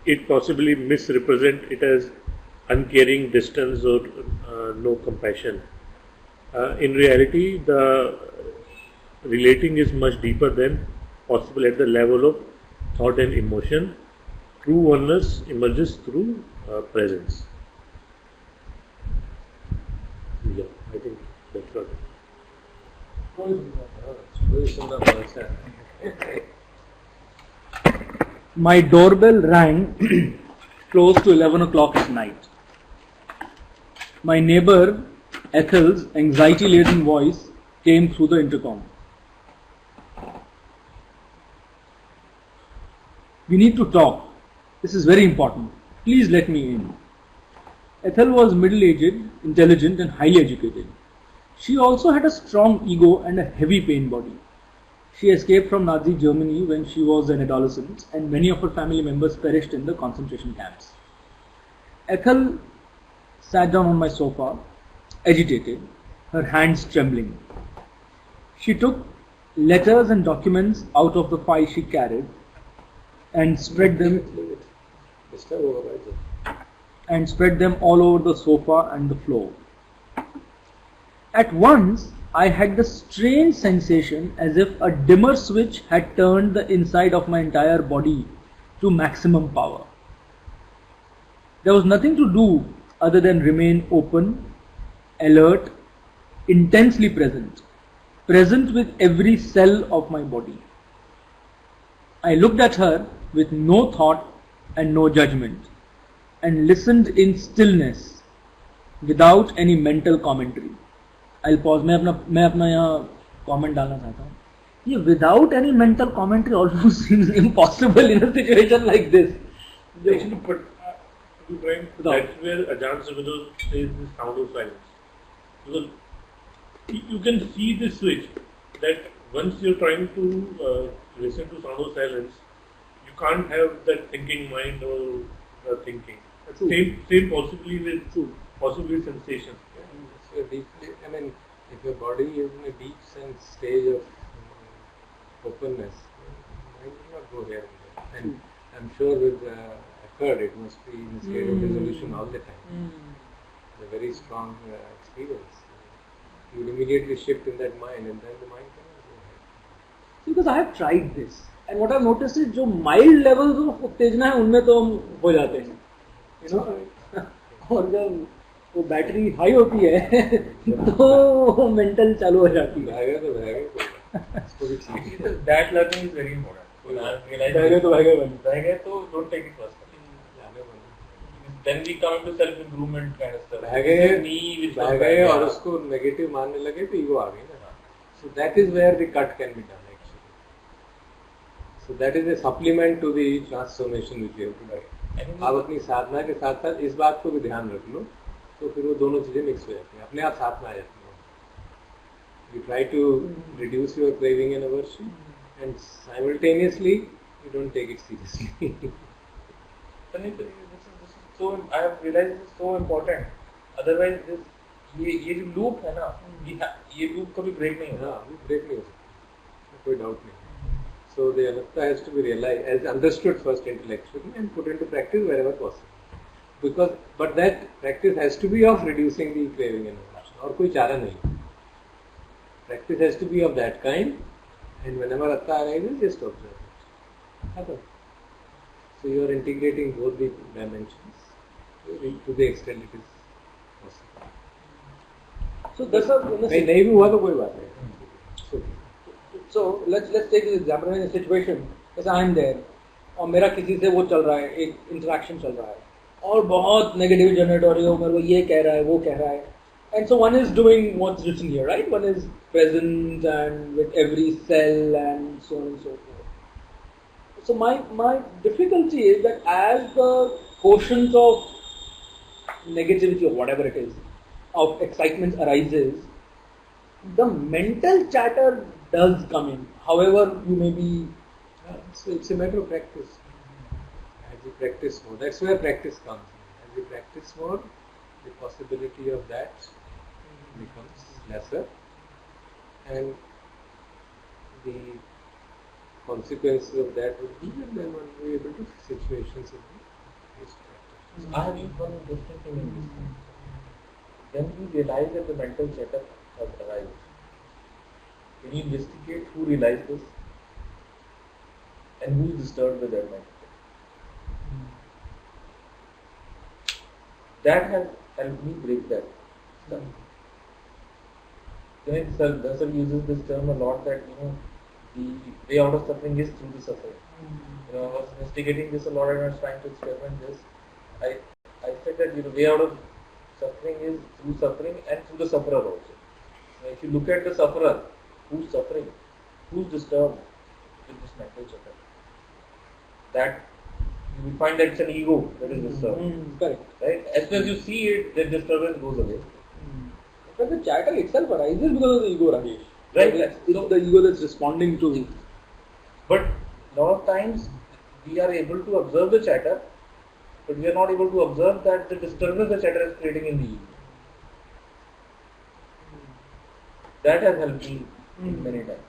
It possibly misrepresent it as uncaring, distance, or no compassion. In reality, the relating is much deeper than possible at the level of thought and emotion. True oneness emerges through presence. Yeah, I think that's what. My doorbell rang close to 11 o'clock at night. My neighbor Ethel's anxiety-laden voice came through the intercom. We need to talk. This is very important. Please let me in. Ethel was middle-aged, intelligent and highly educated. She also had a strong ego and a heavy pain body. She escaped from Nazi Germany when she was an adolescent, and many of her family members perished in the concentration camps. Ethel sat down on my sofa, agitated, her hands trembling. She took letters and documents out of the file she carried and spread them all over the sofa and the floor. At once, I had the strange sensation as if a dimmer switch had turned the inside of my entire body to maximum power. There was nothing to do other than remain open, alert, intensely present with every cell of my body. I looked at her with no thought and no judgment and listened in stillness without any mental commentary. I'll pause. मैं अपना यहाँ comment डालना चाहता हूँ. ये without any mental commentary almost seems impossible in a situation like this. Actually, but to be frank, that's where Ajahn Subedar says the sound of silence. Because you can see the switch that once you're trying to listen to sound of silence, you can't have that thinking mind or thinking. Same possibly with sensations. So deeply, I mean, if your body is in a deep sense stage of openness, mind will not go here and there. And I'm sure with Eckhart, it must be in a state of resolution all the time. It's a very strong experience. You will immediately shift in that mind, and then the mind cannot go ahead. Because I have tried this, and what I've noticed is जो mild levels of उत्तेजना है उनमें तो हम हो जाते हैं, you know, और जब वो बैटरी हाई होती है तो मेंटल चालू हो जाती है. भागेगा तो भागेगा, इसको भी ठीक है. That learning is very important. भागे तो don't take it personally. Then we come to self-improvement kind of stuff. भागे और उसको नेगेटिव मानने लगे तो ईगो आ गई ना. So that is where the cut can be done actually. So that is a supplement to the transformation which you have to do. आप अपनी साधना के साथ साथ इस बात को भी ध्यान रख लो, तो फिर वो दोनों चीजें मिक्स हो जाती हैं, अपने आप साथ में आ जाती हैं. You try to reduce your craving and aversion, and simultaneously you don't take it seriously. So I have realized this is so important. Otherwise, ये जो loop है ना, ये loop कभी break नहीं होगा. हाँ, break नहीं हो सकता, कोई doubt नहीं. So the anatta has to be realized, as understood first intellectually and put into practice wherever possible. But that practice has to be of reducing the craving and aversion. और कोई चारा नहीं. Practice has to be of that kind, and whenever atta arises, just observe it. So you are integrating both the dimensions to the extent it is possible. So that's नहीं भी हुआ तो कोई बात नहीं. So let's take this example in a situation as I am there और मेरा किसी से वो चल रहा है, एक interaction चल रहा है और बहुत negative generate हो रही है, वो ये कह रहा है, वो कह रहा है, and so one is doing what's written here, right? One is present and with every cell and so on and so forth. So my difficulty is that as the quotient of negativity or whatever it is, of excitement arises, the mental chatter does come in. However, you may be. So it's a matter of practice. As you practice more, that's where practice comes in. As you practice more, the possibility of that becomes lesser, and the consequences of that would be, and then one will be able to situations of the practice. I have used one interesting thing in this thing. Then you realize that the mental chatter has arrived. Can you investigate who realized this and who is disturbed with that mental chatter? That has helped me break that stuff. Darshan uses this term a lot, that the way out of suffering is through the suffering. I was investigating this a lot and I was trying to experiment this. I said that the way out of suffering is through suffering and through the sufferer also. Now, if you look at the sufferer, who's suffering, who's disturbed with this mental chatter, that you will find that it's an ego that is disturbed. Correct. Right? As soon as you see it, the disturbance goes away. But the chatter itself arises because of the ego, Rajesh. Right. It's the ego that's responding to. But a lot of times we are able to observe the chatter, but we are not able to observe that the disturbance the chatter is creating in the ego. That has helped me many times.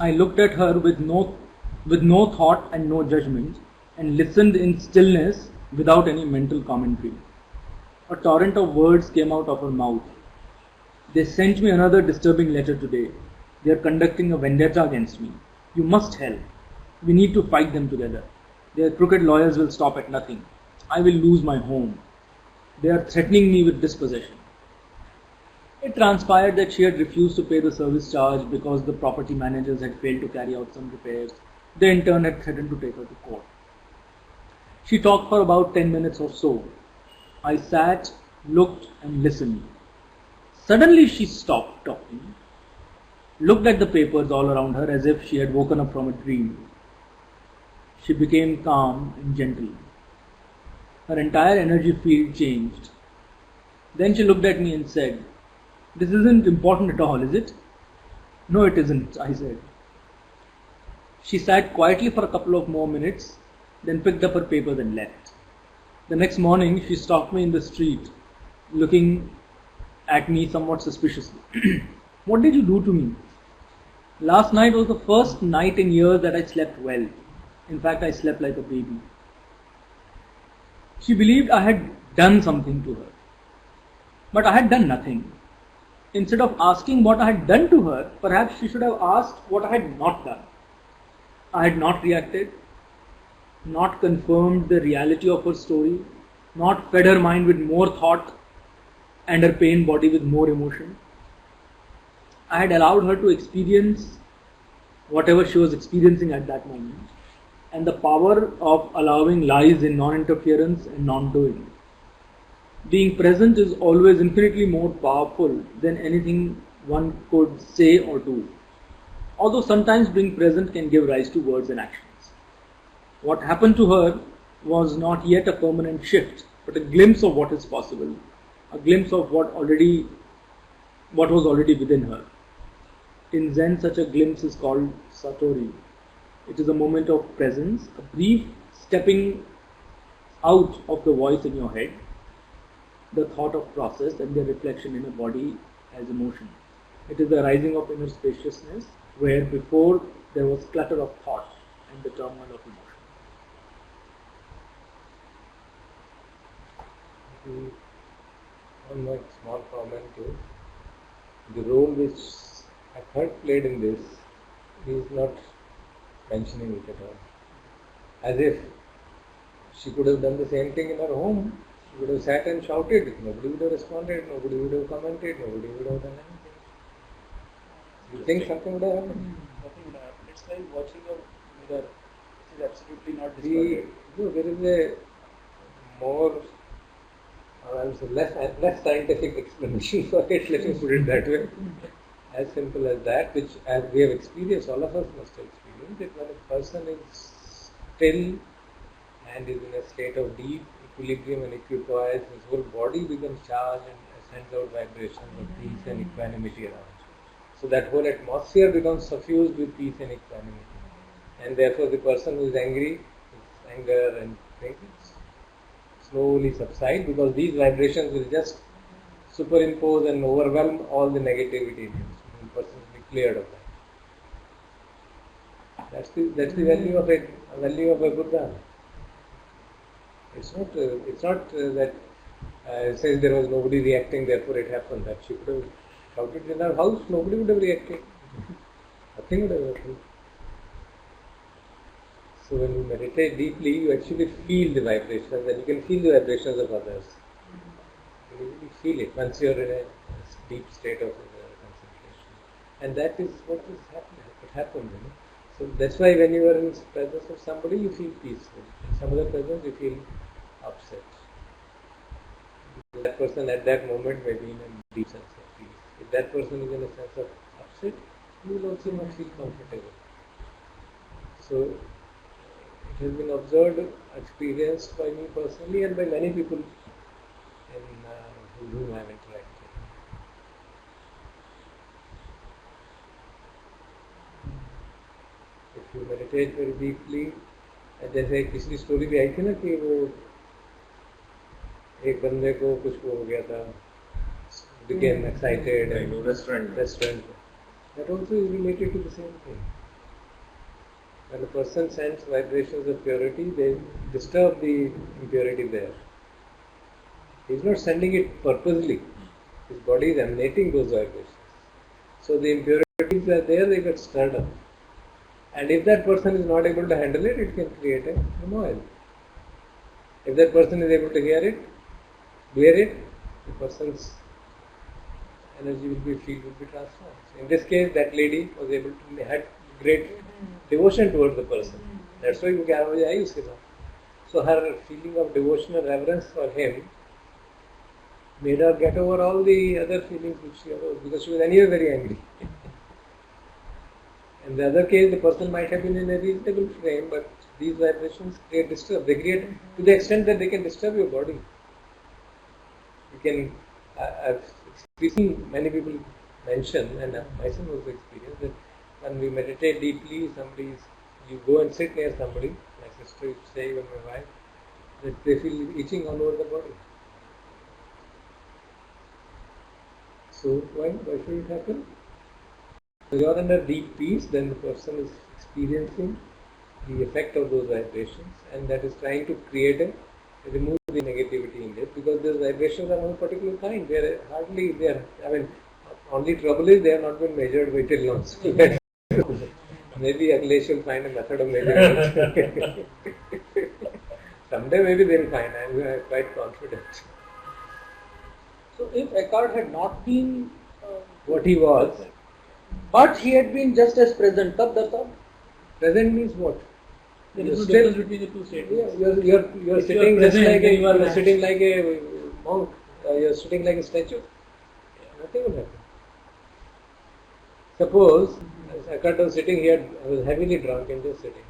I looked at her with no thought and no judgment, and listened in stillness without any mental commentary. A torrent of words came out of her mouth. They sent me another disturbing letter today. They are conducting a vendetta against me. You must help. We need to fight them together. Their crooked lawyers will stop at nothing. I will lose my home. They are threatening me with dispossession. It transpired that she had refused to pay the service charge because the property managers had failed to carry out some repairs. They in turn had threatened to take her to court. She talked for about 10 minutes or so. I sat, looked and listened. Suddenly she stopped talking, looked at the papers all around her as if she had woken up from a dream. She became calm and gentle. Her entire energy field changed. Then she looked at me and said, "This isn't important at all, is it?" "No, it isn't," I said. She sat quietly for a couple of more minutes, then picked up her papers and left. The next morning, she stopped me in the street, looking at me somewhat suspiciously. "What did you do to me?" "Last night was the first night in years that I slept well. In fact, I slept like a baby." She believed I had done something to her. But I had done nothing. Instead of asking what I had done to her, perhaps she should have asked what I had not done. I had not reacted, not confirmed the reality of her story, not fed her mind with more thought and her pain body with more emotion. I had allowed her to experience whatever she was experiencing at that moment. And the power of allowing lies in non-interference and non-doing. Being present is always infinitely more powerful than anything one could say or do. Although sometimes being present can give rise to words and actions. What happened to her was not yet a permanent shift, but a glimpse of what is possible, a glimpse of what was already within her. In Zen, such a glimpse is called Satori. It is a moment of presence, a brief stepping out of the voice in your head, the thought of process and the reflection in a body as emotion. It is the rising of inner spaciousness where before there was clutter of thought and the turmoil of emotion. One more small comment is the role which I thought played in this is not mentioning it at all. As if she could have done the same thing in her home. She would have sat and shouted. Nobody would have responded. Nobody would have commented. Nobody would have done anything. You think something would have happened? Nothing would happen. It's like watching a mirror. It is absolutely not There is a more, or I would say less scientific explanation for it. Let me put it that way. As simple as that, which as we have experienced, all of us must have experienced, that when a person is still and is in a state of deep equilibrium and equipoise, his whole body becomes charged and sends out vibrations of peace and equanimity around. So that whole atmosphere becomes suffused with peace and equanimity. And therefore the person who is angry, his anger and things slowly subside because these vibrations will just superimpose and overwhelm all the negativity in him. So the person will be cleared of that. That's the value of it, value of a Buddha. It's not that it says there was nobody reacting, therefore it happened. That she could have shouted in her house, nobody would have reacted. Nothing would have happened. So when you meditate deeply, you actually feel the vibrations and you can feel the vibrations of others. You feel it once you are in a deep state of concentration. And that is what is happening. What happens, you know. So that's why when you are in the presence of somebody, you feel peaceful. In some other presence, you feel upset. That person at that moment may be in a deep sense of peace. If that person is in a sense of upset, you will also not feel comfortable. So it has been observed, experienced by me personally and by many people with whom I have interacted. If you meditate very deeply, जैसे एक पिछली story भी आई थी ना कि वो एक बंदे को कुछ हो गया था, became excited and restaurant. That also is related to the same thing. When a person sends vibrations of purity, they disturb the impurity there. He is not sending it purposely. His body is emanating those vibrations. So the impurities are there, they get stirred up. And if that person is not able to handle it, it can create a turmoil. If that person is able to hear it, bear it, the person's energy will be transformed. In this case, that lady was able to had great devotion towards the person. That's why वो 11 बजे आई उसके साथ. So her feeling of devotion and reverence for him made her get over all the other feelings which she aroused, because she was anyway very angry. In the other case, the person might have been in a reasonable frame, but these vibrations create disturb. They create to the extent that they can disturb your body. You can, I've seen many people mention, and myself also experienced, that when we meditate deeply, you go and sit near somebody, my sister used to say, even my wife, that they feel itching all over the body. So why should it happen? So you are under deep peace, then the person is experiencing the effect of those vibrations, and that is trying to remove the negativity in it, because those vibrations are no particular kind. Only trouble is they have not been measured by till now. So maybe Akhilesh will find a method of measuring it. Someday maybe they will find. I am quite confident. So if Eckhart had not been What he was. but he had been just as present, tab darta. Present means what? There You're is no still- difference between the two statements. You're If you are sitting just present, like then you are you're relaxed. sitting like a monk. You're sitting like a statue. Nothing will happen. Suppose Eckhart was sitting here, I was heavily drunk and just sitting.